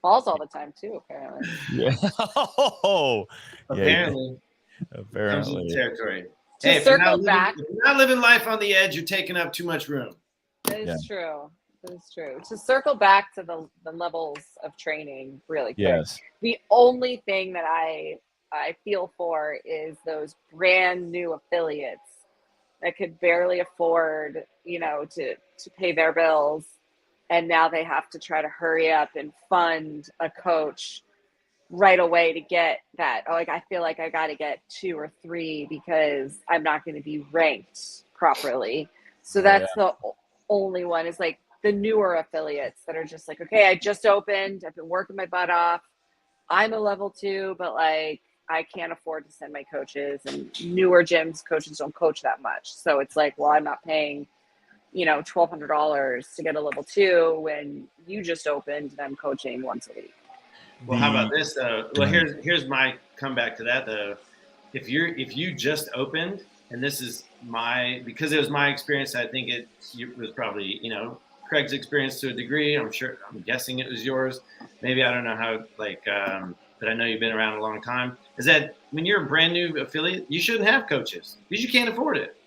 Falls all the time, too, apparently.
Yeah.
Apparently. Territory. Hey, if you're not living life on the edge, you're taking up too much room.
That is true. That is true. To circle back to the levels of training really quick.
Yes.
The only thing that I feel for is those brand new affiliates that could barely afford, you know, to pay their bills. And now they have to try to hurry up and fund a coach right away to get that. Oh, like I feel like I got to get 2 or 3 because I'm not going to be ranked properly. So that's the only one is like the newer affiliates that are just like, okay, I just opened. I've been working my butt off. I'm a level 2, but like I can't afford to send my coaches, and newer gyms coaches don't coach that much. So it's like, well, I'm not paying, you know, $1,200 to get a level 2 when you just opened and I'm coaching once a week.
Well, how about this though? Well, here's my comeback to that though. If you just opened, and this is because it was my experience, I think it was probably, you know, Craig's experience to a degree. I'm guessing it was yours. Maybe I don't know how, but I know you've been around a long time. Is that when you're a brand new affiliate, you shouldn't have coaches because you can't afford it.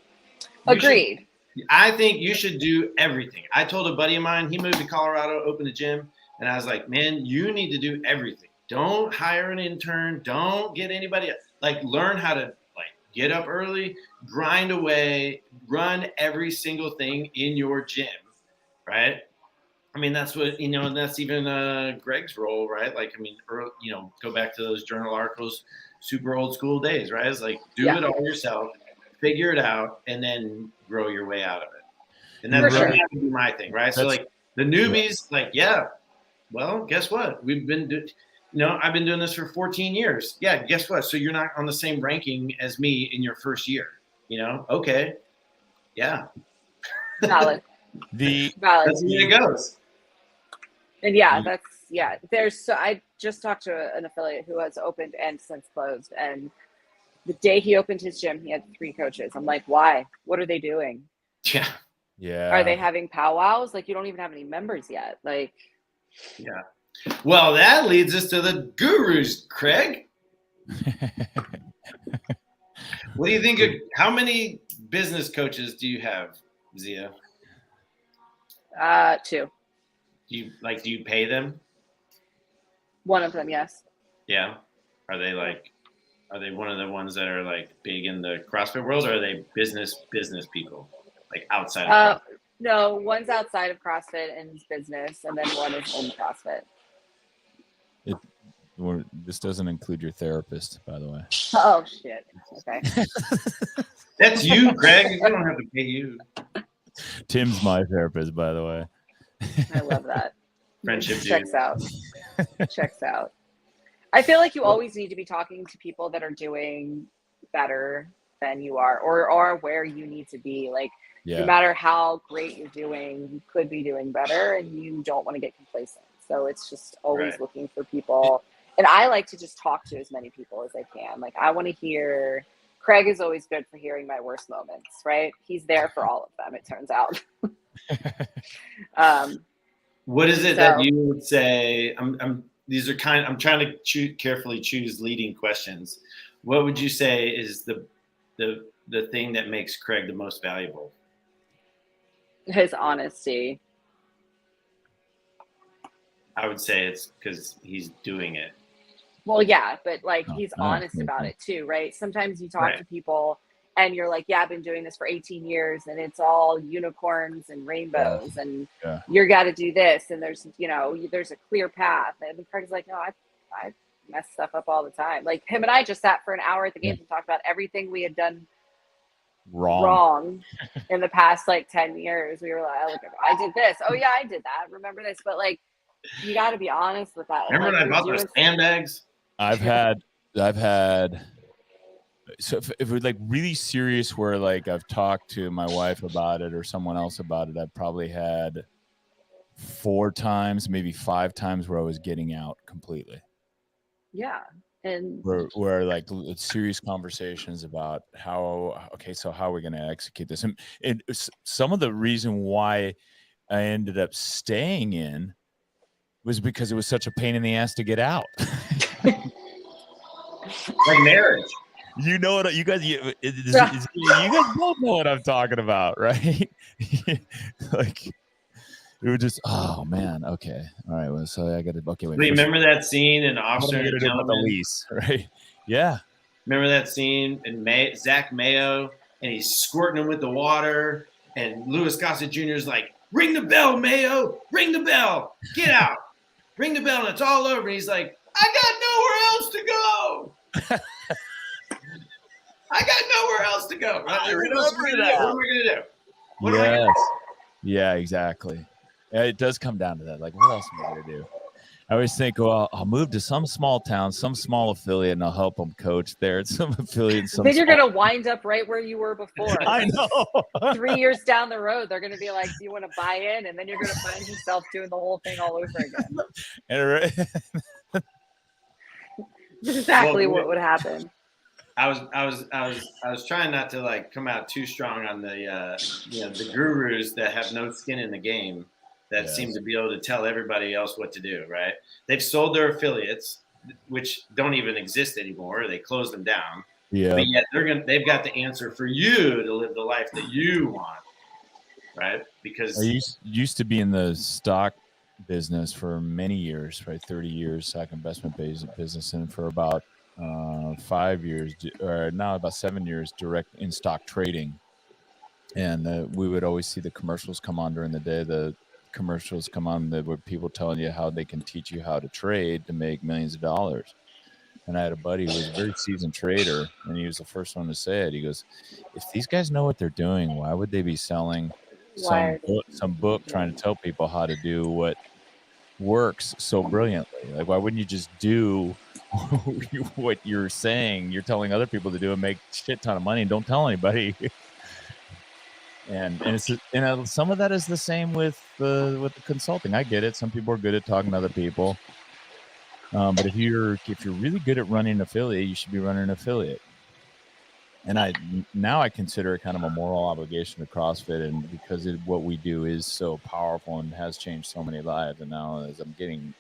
Agreed.
I think you should do everything. I told a buddy of mine, he moved to Colorado, opened a gym, and I was like, man, you need to do everything. Don't hire an intern. Don't get anybody. Learn how to get up early, grind away, run every single thing in your gym, right? I mean, that's what, and that's even Greg's role, right? Go back to those journal articles, super old school days, right? It's do it all yourself, figure it out, and then grow your way out of it. And that's
sure.
That would be my thing, right? So the newbies, well, guess what? We've been I've been doing this for 14 years. Yeah, guess what? So you're not on the same ranking as me in your first year. Okay. Yeah.
Valid.
That's the way it goes.
And I just talked to an affiliate who has opened and since closed. And the day he opened his gym, he had 3 coaches. I'm like, why? What are they doing?
Yeah.
Yeah.
Are they having powwows? You don't even have any members yet.
Yeah. Well, that leads us to the gurus, Craig. What do you think? How many business coaches do you have, Zia?
2.
Do you pay them?
One of them, yes.
Yeah. Are they one of the ones that are big in the CrossFit world, or are they business people outside of CrossFit?
No, one's outside of CrossFit and business, and then one is in CrossFit.
This doesn't include your therapist, by the way.
Oh shit. Okay.
That's you, Craig. I don't have to pay you.
Tim's my therapist, by the way.
I love that.
Friendship
checks out. Checks out. I feel like you always need to be talking to people that are doing better than you are, or where you need to be. No matter how great you're doing, you could be doing better, and you don't want to get complacent. So it's just always looking for people. And I like to just talk to as many people as I can. I want to hear. Craig is always good for hearing my worst moments, right? He's there for all of them, it turns out.
What is it that you would say? I'm trying to carefully choose leading questions. What would you say is the thing that makes Craig the most valuable?
His honesty.
I would say it's because he's doing it.
Well, yeah, but he's honest about it too, right? Sometimes you talk to people and you're like, yeah, I've been doing this for 18 years and it's all unicorns and rainbows and you got to do this. And there's a clear path. And Craig's like, no, I mess stuff up all the time. Him and I just sat for an hour at the games and talked about everything we had done wrong in the past 10 years. We were like, I did this. Oh yeah, I did that. Remember this? But you got to be honest with that.
Remember when I bought those sandbags?
I've had. So if we're really serious, where I've talked to my wife about it or someone else about it, I've probably had 4 times, maybe 5 times where I was getting out completely.
Yeah. And
where serious conversations about how are we going to execute this? And some of the reason why I ended up staying in was because it was such a pain in the ass to get out.
Like marriage.
You know what you guys both know what I'm talking about, right? It was just, oh man, okay, all right. Well, so I got to wait.
Remember that scene in Officer and
Gentleman, the lease, right? Yeah.
Remember that scene in Zach Mayo, and he's squirting him with the water, and Louis Gossett Jr. is like, "Ring the bell, Mayo! Ring the bell! Get out! Ring the bell!" And it's all over. And he's like, "I got nowhere else to go." I got nowhere else to go. Right?
I remember that.
What am I gonna do?
Yes. Yeah, exactly. It does come down to that. What else am I going to do? I always think, well, I'll move to some small town, some small affiliate, and I'll help them coach there at some affiliate.
Then you're going to wind up right where you were before.
I know.
3 years down the road, they're going to be like, do you want to buy in? And then you're going to find yourself doing the whole thing all over again. This is exactly what would happen.
I was trying not to come out too strong on the the gurus that have no skin in the game, that seem to be able to tell everybody else what to do, right? They've sold their affiliates, which don't even exist anymore. They closed them down.
Yeah.
But yet they've got the answer for you to live the life that you want, right? Because
I used to be in the stock business for many years, right? 30 years, stock investment business, and for about 5 years, or now about 7 years, direct in stock trading. And we would always see the commercials come on during the day. The commercials come on that were people telling you how they can teach you how to trade to make millions of dollars. And I had a buddy who was a very seasoned trader, and he was the first one to say it. He goes, "If these guys know what they're doing, why would they be selling some book trying to tell people how to do what works so brilliantly? Like, why wouldn't you just do what you're saying you're telling other people to do and make a shit ton of money and don't tell anybody?" And some of that is the same with the consulting. I get it. Some people are good at talking to other people. But if you're really good at running an affiliate, you should be running an affiliate. And I consider it kind of a moral obligation to CrossFit, and because what we do is so powerful and has changed so many lives. And now, as I'm getting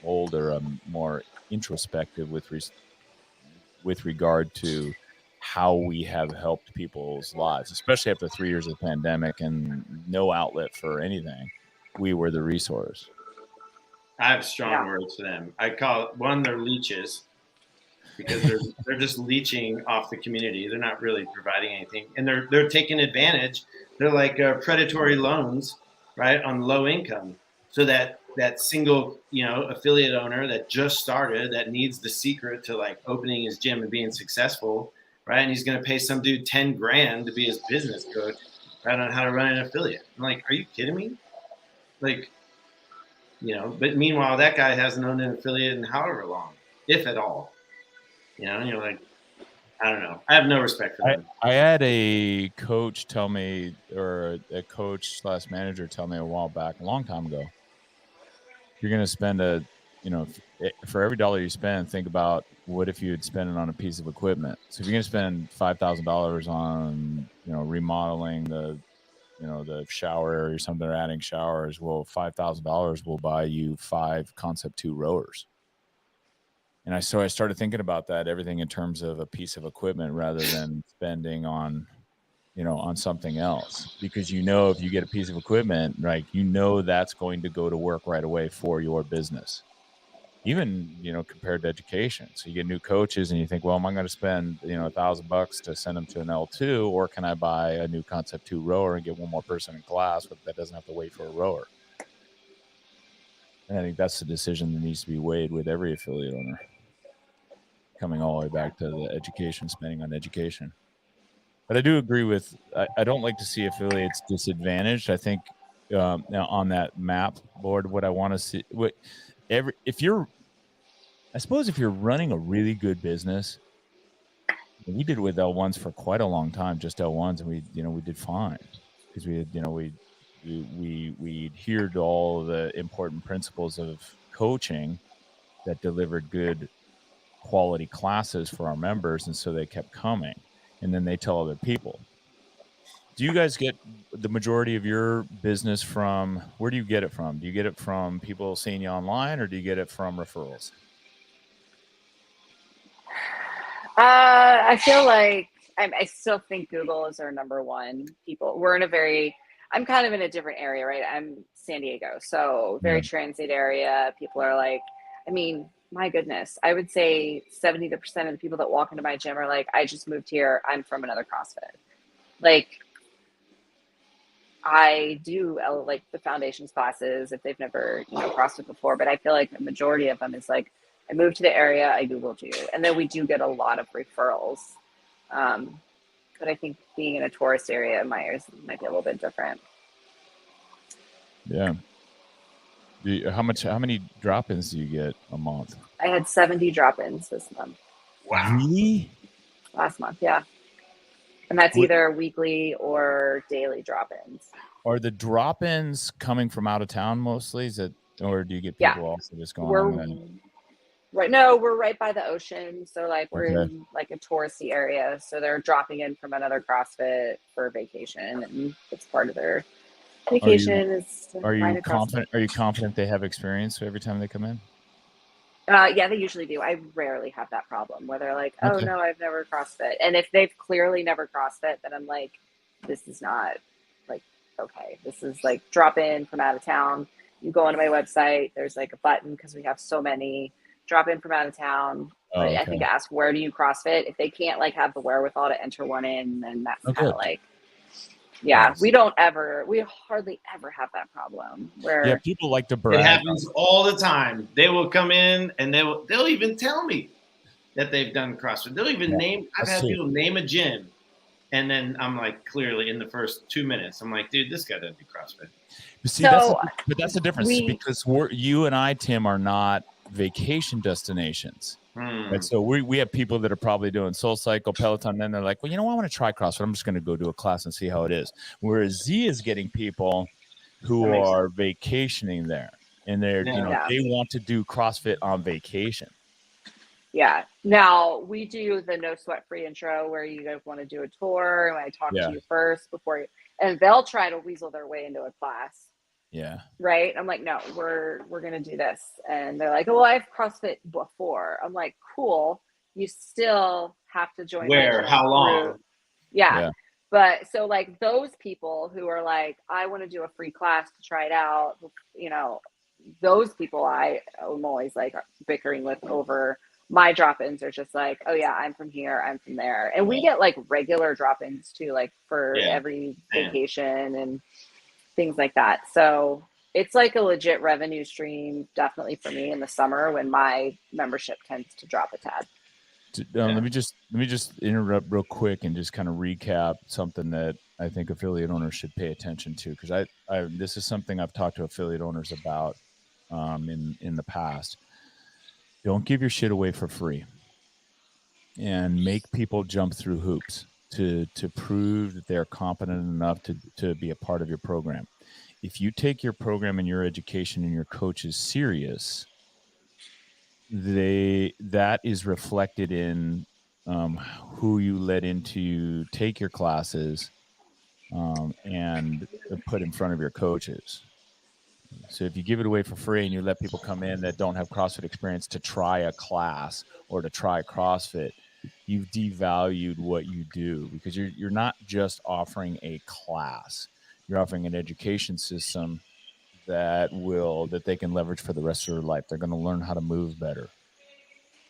older, I'm more introspective with regard to how we have helped people's lives, especially after 3 years of the pandemic and no outlet for anything. We were the resource.
I have strong words for them. I call it, one, they're leeches, because they're just leeching off the community. They're not really providing anything, and they're taking advantage. They're like predatory loans, right, on low income, so that single affiliate owner that just started, that needs the secret to like opening his gym and being successful, right, and he's going to pay some dude $10,000 to be his business coach, right, on how to run an affiliate. I'm like, are you kidding me? Like, but meanwhile, that guy hasn't owned an affiliate in however long, if at all. And you're like, I don't know. I have no respect for them.
I had a coach tell me, or a coach / manager tell me a while back, a long time ago, you're going to spend for every dollar you spend, think about what if you had spent it on a piece of equipment. So if you're going to spend $5,000 on, remodeling the shower area or something, or adding showers, well, $5,000 will buy you 5 Concept 2 rowers. And I started thinking about that, everything in terms of a piece of equipment rather than spending on, on something else. Because if you get a piece of equipment, right, that's going to go to work right away for your business. Even, compared to education. So you get new coaches and you think, well, am I going to spend, $1,000 to send them to an L2, or can I buy a new Concept 2 rower and get one more person in class that doesn't have to wait for a rower? And I think that's the decision that needs to be weighed with every affiliate owner, coming all the way back to the education, spending on education. But I do agree with, I don't like to see affiliates disadvantaged. I think now on that map board, what I want to see, if you're running a really good business, we did it with L1s for quite a long time, just L1s, and we did fine because we had, we adhered to all the important principles of coaching that delivered good quality classes for our members, and so they kept coming, and then they tell other people. Do you guys get the majority of your business from, where do you get it from? Do you get it from people seeing you online, or do you get it from referrals?
I feel like I still think Google is our number one. I'm kind of in a different area, right? I'm San Diego, so very transit area. People are like, my goodness, I would say 70% of the people that walk into my gym are like, I just moved here, I'm from another CrossFit. Like, I do like the foundations classes if they've never CrossFit before, but I feel like the majority of them is like, I moved to the area, I Googled you. And then we do get a lot of referrals. But I think being in a tourist area might be a little bit different.
Yeah. How many drop-ins do you get a month?
I had 70 drop-ins this month.
Wow.
Really?
Last month, yeah. And that's either weekly or daily drop-ins.
Are the drop-ins coming from out of town mostly? Or do you get people also just going on?
Right. No, we're right by the ocean. So like we're in like a touristy area. So they're dropping in from another CrossFit for vacation, and it's part of their Vacation is to
Are
find
you
a CrossFit.
confident? Are you confident they have experience every time they come in?
Yeah, they usually do. I rarely have that problem where they're like, "Oh
Okay.
no, I've never CrossFit." And if they've clearly never CrossFit, then I'm like, "This is not like okay. This is like drop in from out of town. You go onto my website. There's like a button because we have so many. Drop in from out of town.
Oh,
I
okay.
think ask where do you CrossFit. If they can't like have the wherewithal to enter one in, then that's
Oh,
kind
good.
of like yeah.
Nice.
We hardly ever have that problem
Yeah,
where
people like to
It
brag.
happens all the time. They will come in and they'll even tell me that they've done CrossFit. They'll even
Yeah,
name. I've
that's
had
true.
people name a gym, and then I'm like, clearly in the first 2 minutes, I'm like, dude, this guy doesn't do CrossFit.
But see,
so
that's the difference
we
because you and I, Tim, are not vacation destinations. Right? So we have people that are probably doing Soul Cycle, Peloton, and then they're like, well, you know what? I want to try CrossFit. I'm just going to go do a class and see how it is. Whereas Z is getting people who
That makes
are vacationing there, and they're
Yeah.
they want to do CrossFit on vacation.
Yeah. Now we do the no sweat free intro where you guys want to do a tour and I talk
Yeah.
to you first before you, and they'll try to weasel their way into a class.
Yeah.
Right. I'm like, no, we're going to do this. And they're like, oh, well, I've CrossFit before. I'm like, cool. You still have to join.
Where? How long?
Yeah.
Yeah.
But so like those people who are like, I want to do a free class to try it out, those people I am always like bickering with over my drop-ins are just like, oh yeah, I'm from here, I'm from there. And we get like regular drop-ins too, like for every vacation and things like that. So it's like a legit revenue stream, definitely for me in the summer when my membership tends to drop a tad.
Let me just interrupt real quick and just kind of recap something that I think affiliate owners should pay attention to, because I this is something I've talked to affiliate owners about in the past. Don't give your shit away for free, and make people jump through hoops to prove that they're competent enough to be a part of your program. If you take your program and your education and your coaches serious, that is reflected in who you let into take your classes and put in front of your coaches. So if you give it away for free and you let people come in that don't have CrossFit experience to try a class or to try CrossFit, you've devalued what you do, because you're not just offering a class. You're offering an education system that they can leverage for the rest of their life. They're going to learn how to move better.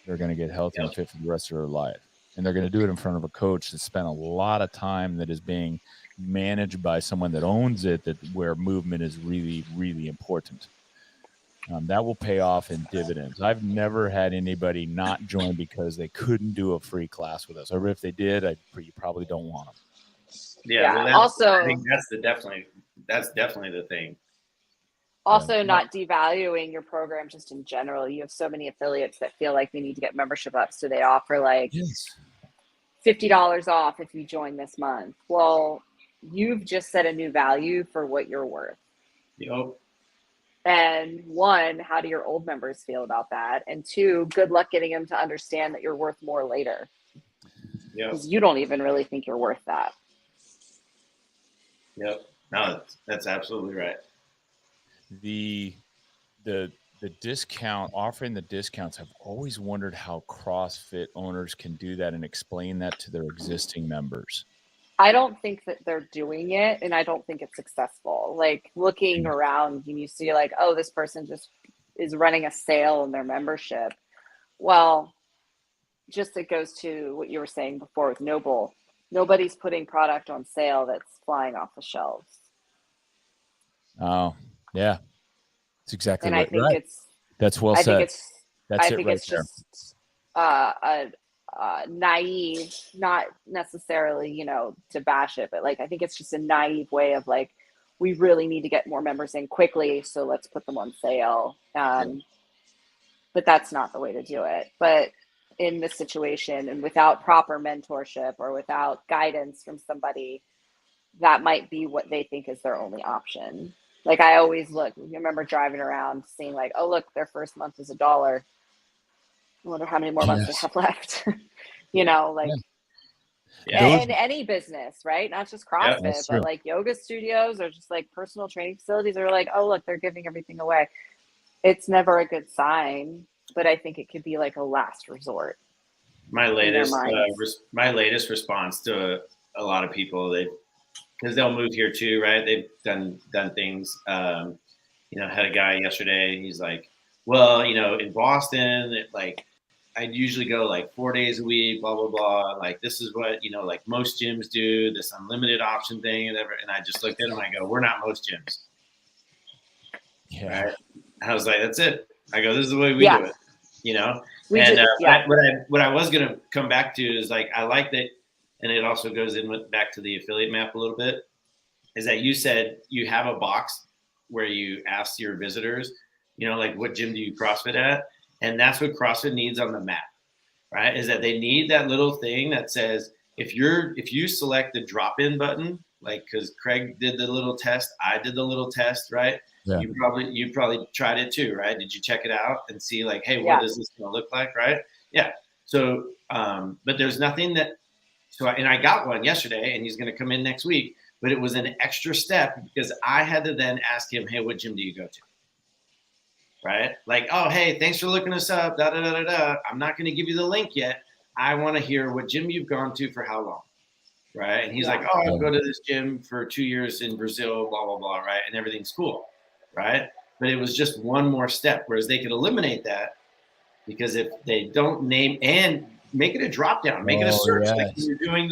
They're going to get healthy and fit for the rest of their life. And they're going to do it in front of a coach that spent a lot of time, that is being managed by someone that owns it, where movement is really, really important. That will pay off in dividends. I've never had anybody not join because they couldn't do a free class with us. Or if they did, you probably don't want them.
Yeah. Well, I think that's definitely the thing.
Also, not devaluing your program just in general. You have so many affiliates that feel like they need to get membership up, so they offer like $50 off if you join this month. Well, you've just set a new value for what you're worth.
Yep.
And one, how do your old members feel about that? And two, good luck getting them to understand that you're worth more later.
Yeah.
Because you don't even really think you're worth that.
Yep. No, that's absolutely right.
The discount, offering the discounts, I've always wondered how CrossFit owners can do that and explain that to their existing members.
I don't think that they're doing it, and I don't think it's successful. Like looking around and you see like, oh, this person just is running a sale in their membership. Well, just it goes to what you were saying before with Noble. Nobody's putting product on sale that's flying off the shelves.
Oh, yeah. That's exactly
and
right.
I think
That's well said.
I think it's just a naive, not necessarily, to bash it, but like, I think it's just a naive way of like, we really need to get more members in quickly, so let's put them on sale. But that's not the way to do it. But in this situation and without proper mentorship or without guidance from somebody, that might be what they think is their only option. Like I always look, you remember driving around seeing like, oh, look, their first month is $1. I wonder how many more months they have left.
Yeah.
in any business, right? Not just
Yeah,
CrossFit,
that's
but
true.
like yoga studios or just like personal training facilities are like, oh, look, they're giving everything away. It's never a good sign, but I think it could be like a last resort
My
in their
latest,
minds.
my latest response to a lot of people, because they'll move here too, right? They've done things. Had a guy yesterday. He's like, well, in Boston, I'd usually go like 4 days a week, blah blah blah. Like this is what like most gyms do, this unlimited option thing, and whatever. And I just looked at him. I go, we're not most gyms,
Yeah.
right? I was like, that's it. I go, this is the way we
Yeah.
do it, you know.
We
And
do, yeah.
what I was gonna come back to is like I like that, and it also goes in with back to the affiliate map a little bit. Is that you said you have a box where you ask your visitors, like what gym do you CrossFit at? And that's what CrossFit needs on the map, right? Is that they need that little thing that says, if you select the drop-in button, like, cause Craig did the little test, I did the little test, right?
Yeah.
You probably tried it too, right? Did you check it out and see like, hey,
Yeah.
what is this gonna look like, right? Yeah. So, but there's nothing that, and I got one yesterday and he's gonna come in next week, but it was an extra step because I had to then ask him, hey, what gym do you go to? Right? Like, oh, hey, thanks for looking us up. Da, da, da, da, da. I'm not going to give you the link yet. I want to hear what gym you've gone to for how long. Right? And he's like, oh, I'll go to this gym for 2 years in Brazil, blah, blah, blah. Right? And everything's cool. Right? But it was just one more step, whereas they could eliminate that because if they don't name and make it a drop down, make it a search.
Yes.
Like when you're doing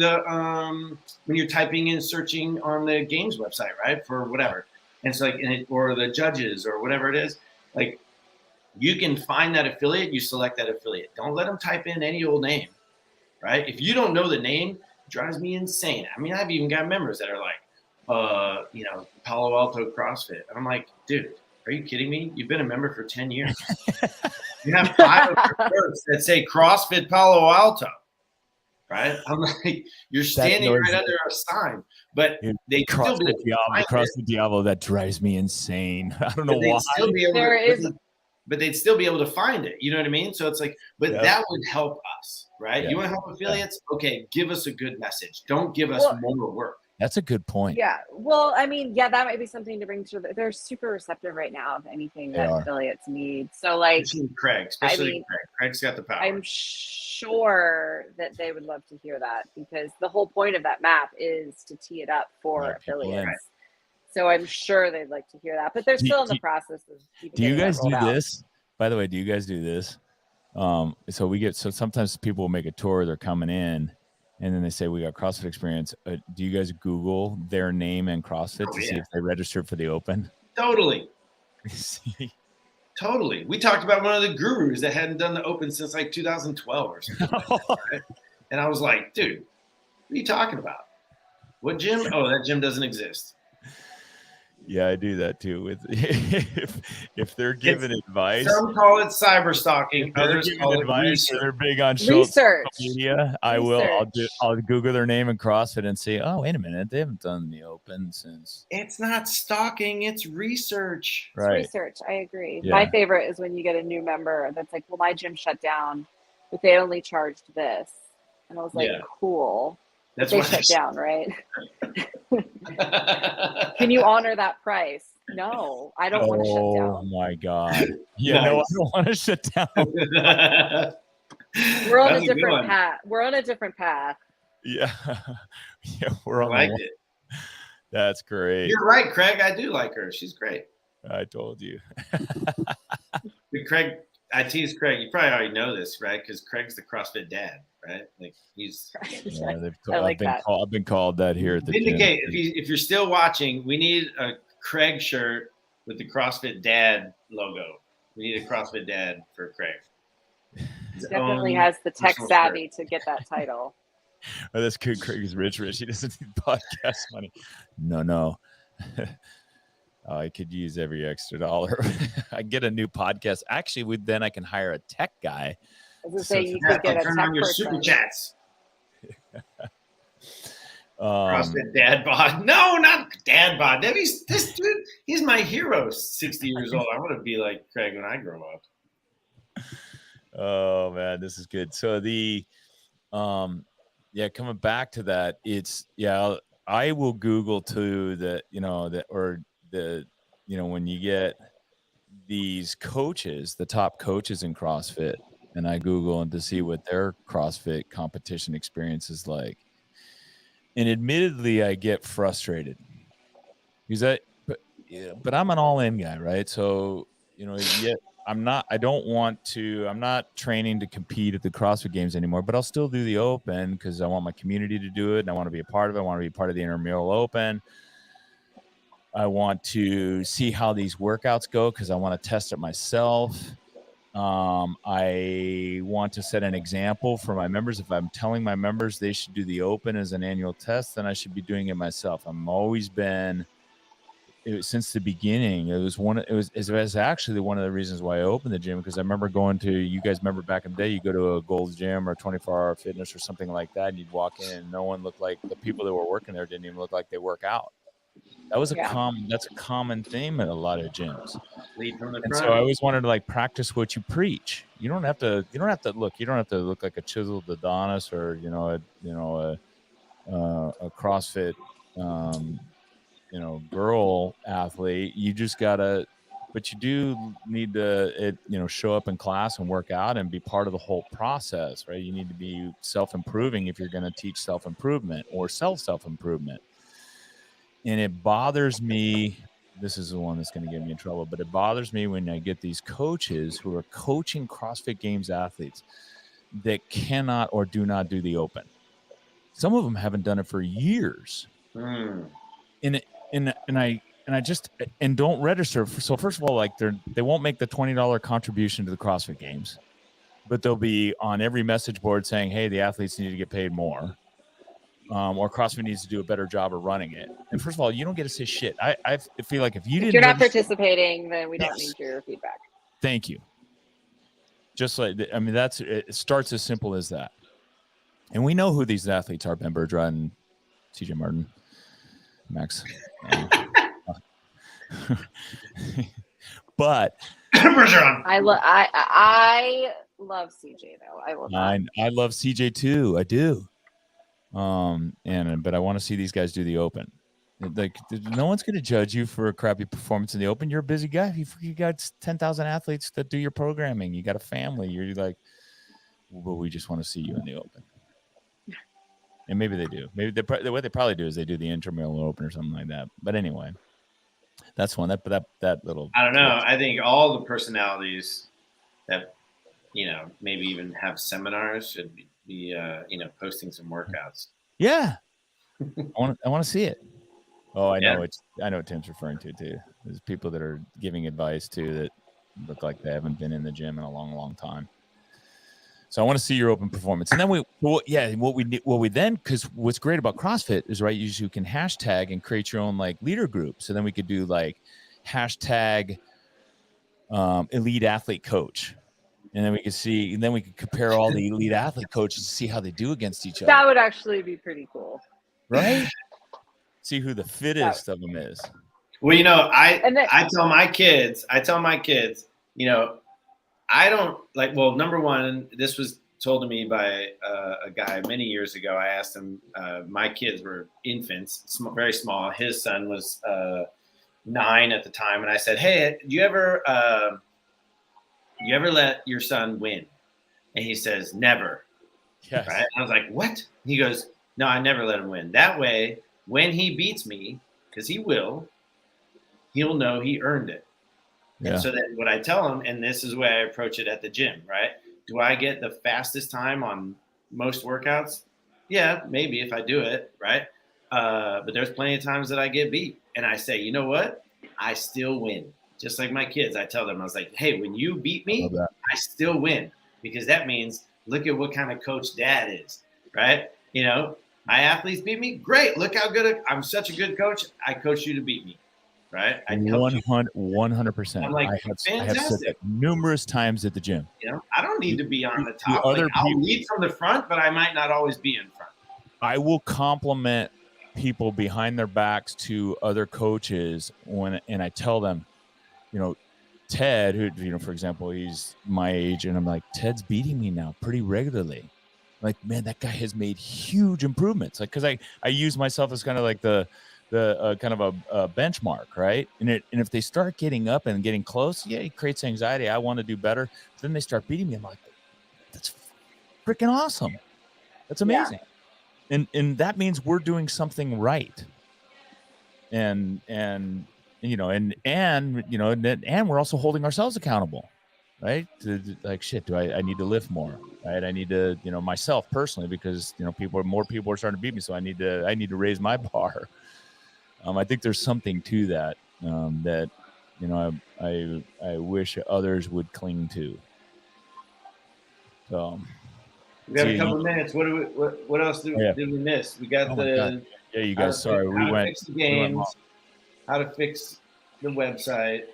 when you're typing in searching on the games website, right? For whatever. And it's like, or the judges or whatever it is, like you can find that affiliate, you select that affiliate. Don't let them type in any old name, right? If you don't know the name, it drives me insane. I mean, I've even got members that are like, Palo Alto CrossFit. And I'm like, dude, are you kidding me? You've been a member for 10 years. You have 5 of your shirts that say CrossFit Palo Alto, right? I'm like, you're standing right under a sign, but they still be
CrossFit Diablo. That drives me insane. I don't know why.
But they'd still be able to find it. You know what I mean? So it's like, but that would help us, right? You want to help affiliates? Okay, give us a good message. Don't give us more work.
That's a good point.
Yeah. Well, I mean, that might be something to bring to they're super receptive right now of anything that affiliates need. So like
Craig, Craig. Craig's got the power.
I'm sure that they would love to hear that because the whole point of that map is to tee it up for affiliates. So I'm sure they'd like to hear that, but they're still in the process of.
Do you guys do this? By the way, do you guys do this? So sometimes people will make a tour, they're coming in, and then they say, we got CrossFit experience. Do you guys Google their name and CrossFit to see if they registered for the Open?
Totally. Totally. We talked about one of the gurus that hadn't done the Open since like 2012 or something. Right? And I was like, dude, what are you talking about? What gym? Oh, that gym doesn't exist.
Yeah, I do that too. With if they're giving advice,
some call it cyber stalking, others call it research.
They're big on
research
media. I'll Google their name and CrossFit and say, oh, wait a minute, they haven't done the Open since.
It's not stalking, it's research.
Right.
It's research. I agree.
Yeah.
My favorite is when you get a new member that's like, well, my gym shut down, but they only charged this, and I was like, cool.
That's
they shut down, right? Can you honor that price? No, I don't want to shut down.
Oh my God. Yeah, no, I don't want to shut down.
We're on a different path. We're on a different path.
Yeah. Yeah, we're on
it.
That's great.
You're right, Craig. I do like her. She's great.
I told you.
Craig, I tease Craig. You probably already know this, right? Because Craig's the CrossFit dad, right? Like he's.
Yeah,
I've
been called that here at the gym.
If you're still watching, we need a Craig shirt with the CrossFit Dad logo. We need a CrossFit Dad for Craig.
He definitely has the tech savvy to get that title.
Oh, that's good. Craig is rich. He doesn't need podcast money. No. I could use every extra dollar. I get a new podcast. Actually, then I can hire a tech guy.
I was going to say, you could get a tech
on your
person.
Super chats. CrossFit Dad Bod. No, not Dad Bod. This dude, he's my hero. 60 years old. I want to be like Craig when I grow up.
Oh man, this is good. So yeah, coming back to that, it's I will Google too that, when you get these coaches, the top coaches in CrossFit, and I Google and to see what their CrossFit competition experience is like. And admittedly, I get frustrated because but I'm an all-in guy, right? So, yet I'm not training to compete at the CrossFit Games anymore, but I'll still do the Open because I want my community to do it and I want to be a part of it. I want to be part of the intramural Open. I want to see how these workouts go because I want to test it myself. I want to set an example for my members. If I'm telling my members they should do the Open as an annual test, then I should be doing it myself. I'm always been, since the beginning, it was actually one of the reasons why I opened the gym, because I remember going to, you guys remember back in the day, you go to a Gold's Gym or 24-hour fitness or something like that, and you'd walk in and no one looked like, the people that were working there didn't even look like they work out. That was that's a common theme at a lot of gyms. And so I always wanted to like practice what you preach. You don't have to look like a chiseled Adonis or, a CrossFit, girl athlete. You just gotta, but you do need to, show up in class and work out and be part of the whole process, right? You need to be self-improving if you're going to teach self-improvement or self-improvement. And it bothers me. This is the one that's going to get me in trouble, but it bothers me when I get these coaches who are coaching CrossFit Games athletes that cannot or do not do the Open. Some of them haven't done it for years. And I just don't register. So first of all, like they won't make the $20 contribution to the CrossFit Games, but they'll be on every message board saying, "Hey, the athletes need to get paid more." Or CrossFit needs to do a better job of running it. And first of all, you don't get to say shit. I feel like if you're
not participating, then we don't need your feedback.
Thank you. Just like, I mean, it starts as simple as that. And we know who these athletes are: Ben Bergeron and CJ Martin, Max. But
I love CJ though. I will not.
I love CJ too. I do. But I want to see these guys do the Open. Like, no one's going to judge you for a crappy performance in the Open. You're a busy guy. You got 10,000 athletes that do your programming. You got a family. You're like, well, we just want to see you in the Open. And maybe they do. Maybe what they probably do is they do the intramural Open or something like that. But anyway, that's one. That little.
I don't know. I think all the personalities that maybe even have seminars should be posting some workouts.
Yeah, I want to see it. Oh, I know what Tim's referring to too. There's people that are giving advice too that look like they haven't been in the gym in a long, long time. So I want to see your Open performance. And then because what's great about CrossFit is, right, you can hashtag and create your own like leader group. So then we could do like hashtag elite athlete coach. And then we could compare all the elite athlete coaches to see how they do against each other.
That would actually be pretty cool.
Right? See who the fittest of them is.
Well, I tell my kids, I don't like, well, number one, this was told to me by a guy many years ago. I asked him, my kids were infants, very small. His son was 9 at the time. And I said, hey, do you ever let your son win? And he says, never.
Yes.
Right? I was like, what? He goes, no, I never let him win. That way, when he beats me, because he'll know he earned it. Yeah. And so then what I tell him, and this is the way I approach it at the gym, right? Do I get the fastest time on most workouts? Yeah, maybe if I do it, right? But there's plenty of times that I get beat. And I say, you know what? I still win. Just like my kids, I tell them, I was like, hey, when you beat me, I still win. Because that means, look at what kind of coach dad is, right? My athletes beat me. Great. Look how good I'm such a good coach. I coach you to beat me, right?
100%.
I'm like,
I have said that numerous times at the gym.
I don't need to be on the top. I'll lead from the front, but I might not always be in front.
I will compliment people behind their backs to other coaches and I tell them, Ted, who, for example, he's my age, and I'm like, Ted's beating me now pretty regularly. Like, man, that guy has made huge improvements. Like, because I use myself as kind of like the kind of a benchmark, right? And if they start getting up and getting close, yeah, it creates anxiety. I want to do better. But then they start beating me. I'm like, that's freaking awesome. That's amazing. And that means we're doing something right. And you know, and you know, and we're also holding ourselves accountable, right? Like, shit, I need to lift more, right? I need to, you know, myself personally, because, you know, more people are starting to beat me, so I need to raise my bar. I think there's something to that, that, you know, I wish others would cling to. So
We got a couple of minutes. What else did we miss? We got
yeah, you guys. Sorry, we went.
Fix the games, how to fix the website.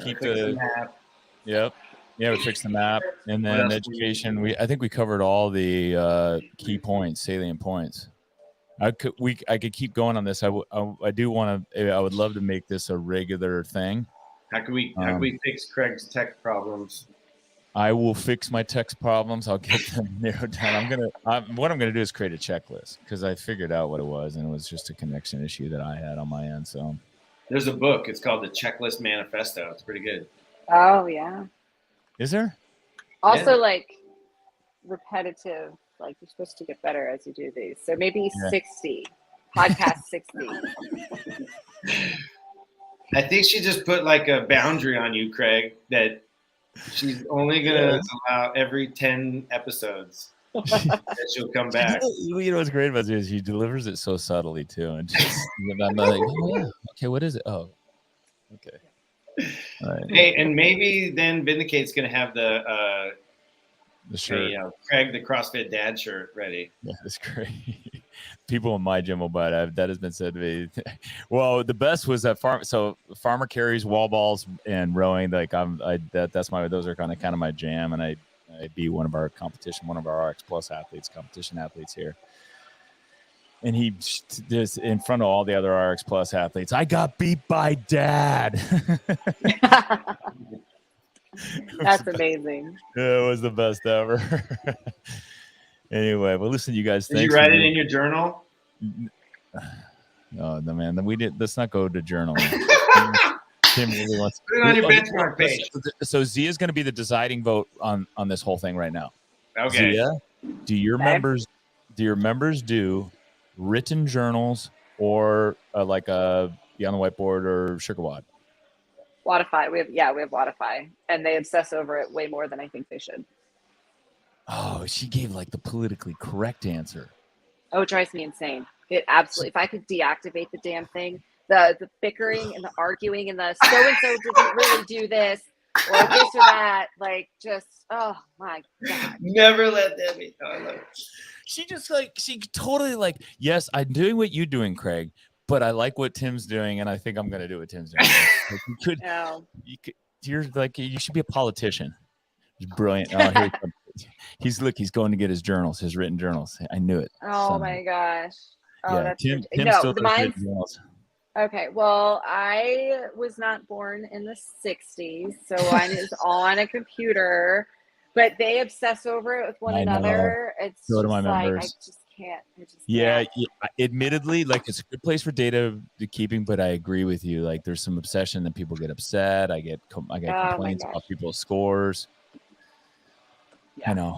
Keep the
map.
Yep. Yeah, we fixed the map, and then education. I think we covered all the key points, salient points. I could keep going on this. I would love to make this a regular thing.
How can we fix Craig's tech problems?
I will fix my text problems. I'll get them narrowed down. What I'm gonna do is create a checklist, because I figured out what it was, and it was just a connection issue that I had on my end. So
there's a book. It's called The Checklist Manifesto. It's pretty good.
Oh yeah.
Is there?
Also, like repetitive. Like, you're supposed to get better as you do these. So maybe 60 podcast 60.
I think she just put like a boundary on you, Craig, that she's only gonna allow every 10 episodes that she'll come back.
You know what's great about this is she delivers it so subtly too, and just, I'm like, oh, yeah. Okay, what is it? Oh, okay. All right.
Hey, and maybe then Vindicate's gonna have the
shirt,
Craig the CrossFit Dad shirt ready.
Yeah, that's great. People in my gym will buy it. That has been said to me. Well, the best was that farmer carries, wall balls, and rowing. Like those are kind of my jam, and I beat one of our RX Plus athletes, competition athletes here. And he just in front of all the other RX Plus athletes, I got beat by Dad.
That's amazing.
It was the best ever. Anyway, well, listen, you guys.
Did you write it in your journal?
No, man. We did. Let's not go to journal. Tim really wants.
Put it on your benchmark page.
So Zia is going to be the deciding vote on this whole thing right now.
Okay.
Zia, do your members do written journals or like be on the whiteboard or sugar wad?
Wodify. We have Wodify, and they obsess over it way more than I think they should.
Oh, she gave like the politically correct answer.
Oh, it drives me insane. It absolutely. If I could deactivate the damn thing, the bickering and the arguing and the so and so didn't really do this or this or that, like, just, oh my God.
Never let that be. Oh, I love it.
She totally like, yes, I'm doing what you're doing, Craig, but I like what Tim's doing, and I think I'm going to do what Tim's doing. You're like, you should be a politician. He's brilliant. Oh, here he comes. He's going to get his journals, his written journals. I knew it.
Oh my gosh. Oh,
yeah,
that's
Tim still does written journals.
Okay, well, I was not born in the 60s, so I was on a computer, but they obsess over it with one another. It's
so do my
like,
members.
I just can't.
Yeah, admittedly, like, it's a good place for data keeping, but I agree with you. Like, there's some obsession that people get upset. I get complaints about people's scores. Yeah. I know.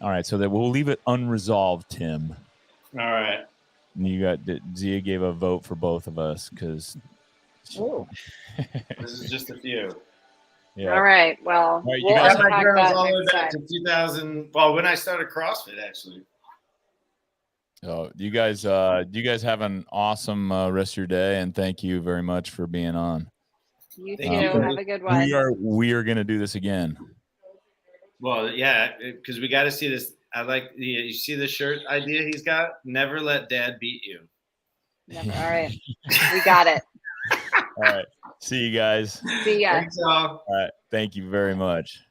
All right, so that we'll leave it unresolved, Tim.
All right.
And Zia gave a vote for both of us because
this is just a few.
Yeah. All right. Well,
you guys have my journals all the way back to 2000. Well, when I started CrossFit, actually.
So you guys have an awesome rest of your day, and thank you very much for being on.
You too. Have a good one.
We are going to do this again.
Well, yeah, because we got to see this. I like you see the shirt idea he's got. Never let Dad beat you.
Never. All right, we got it.
All right, see you guys.
See ya.
Thanks, all.
All right, thank you very much.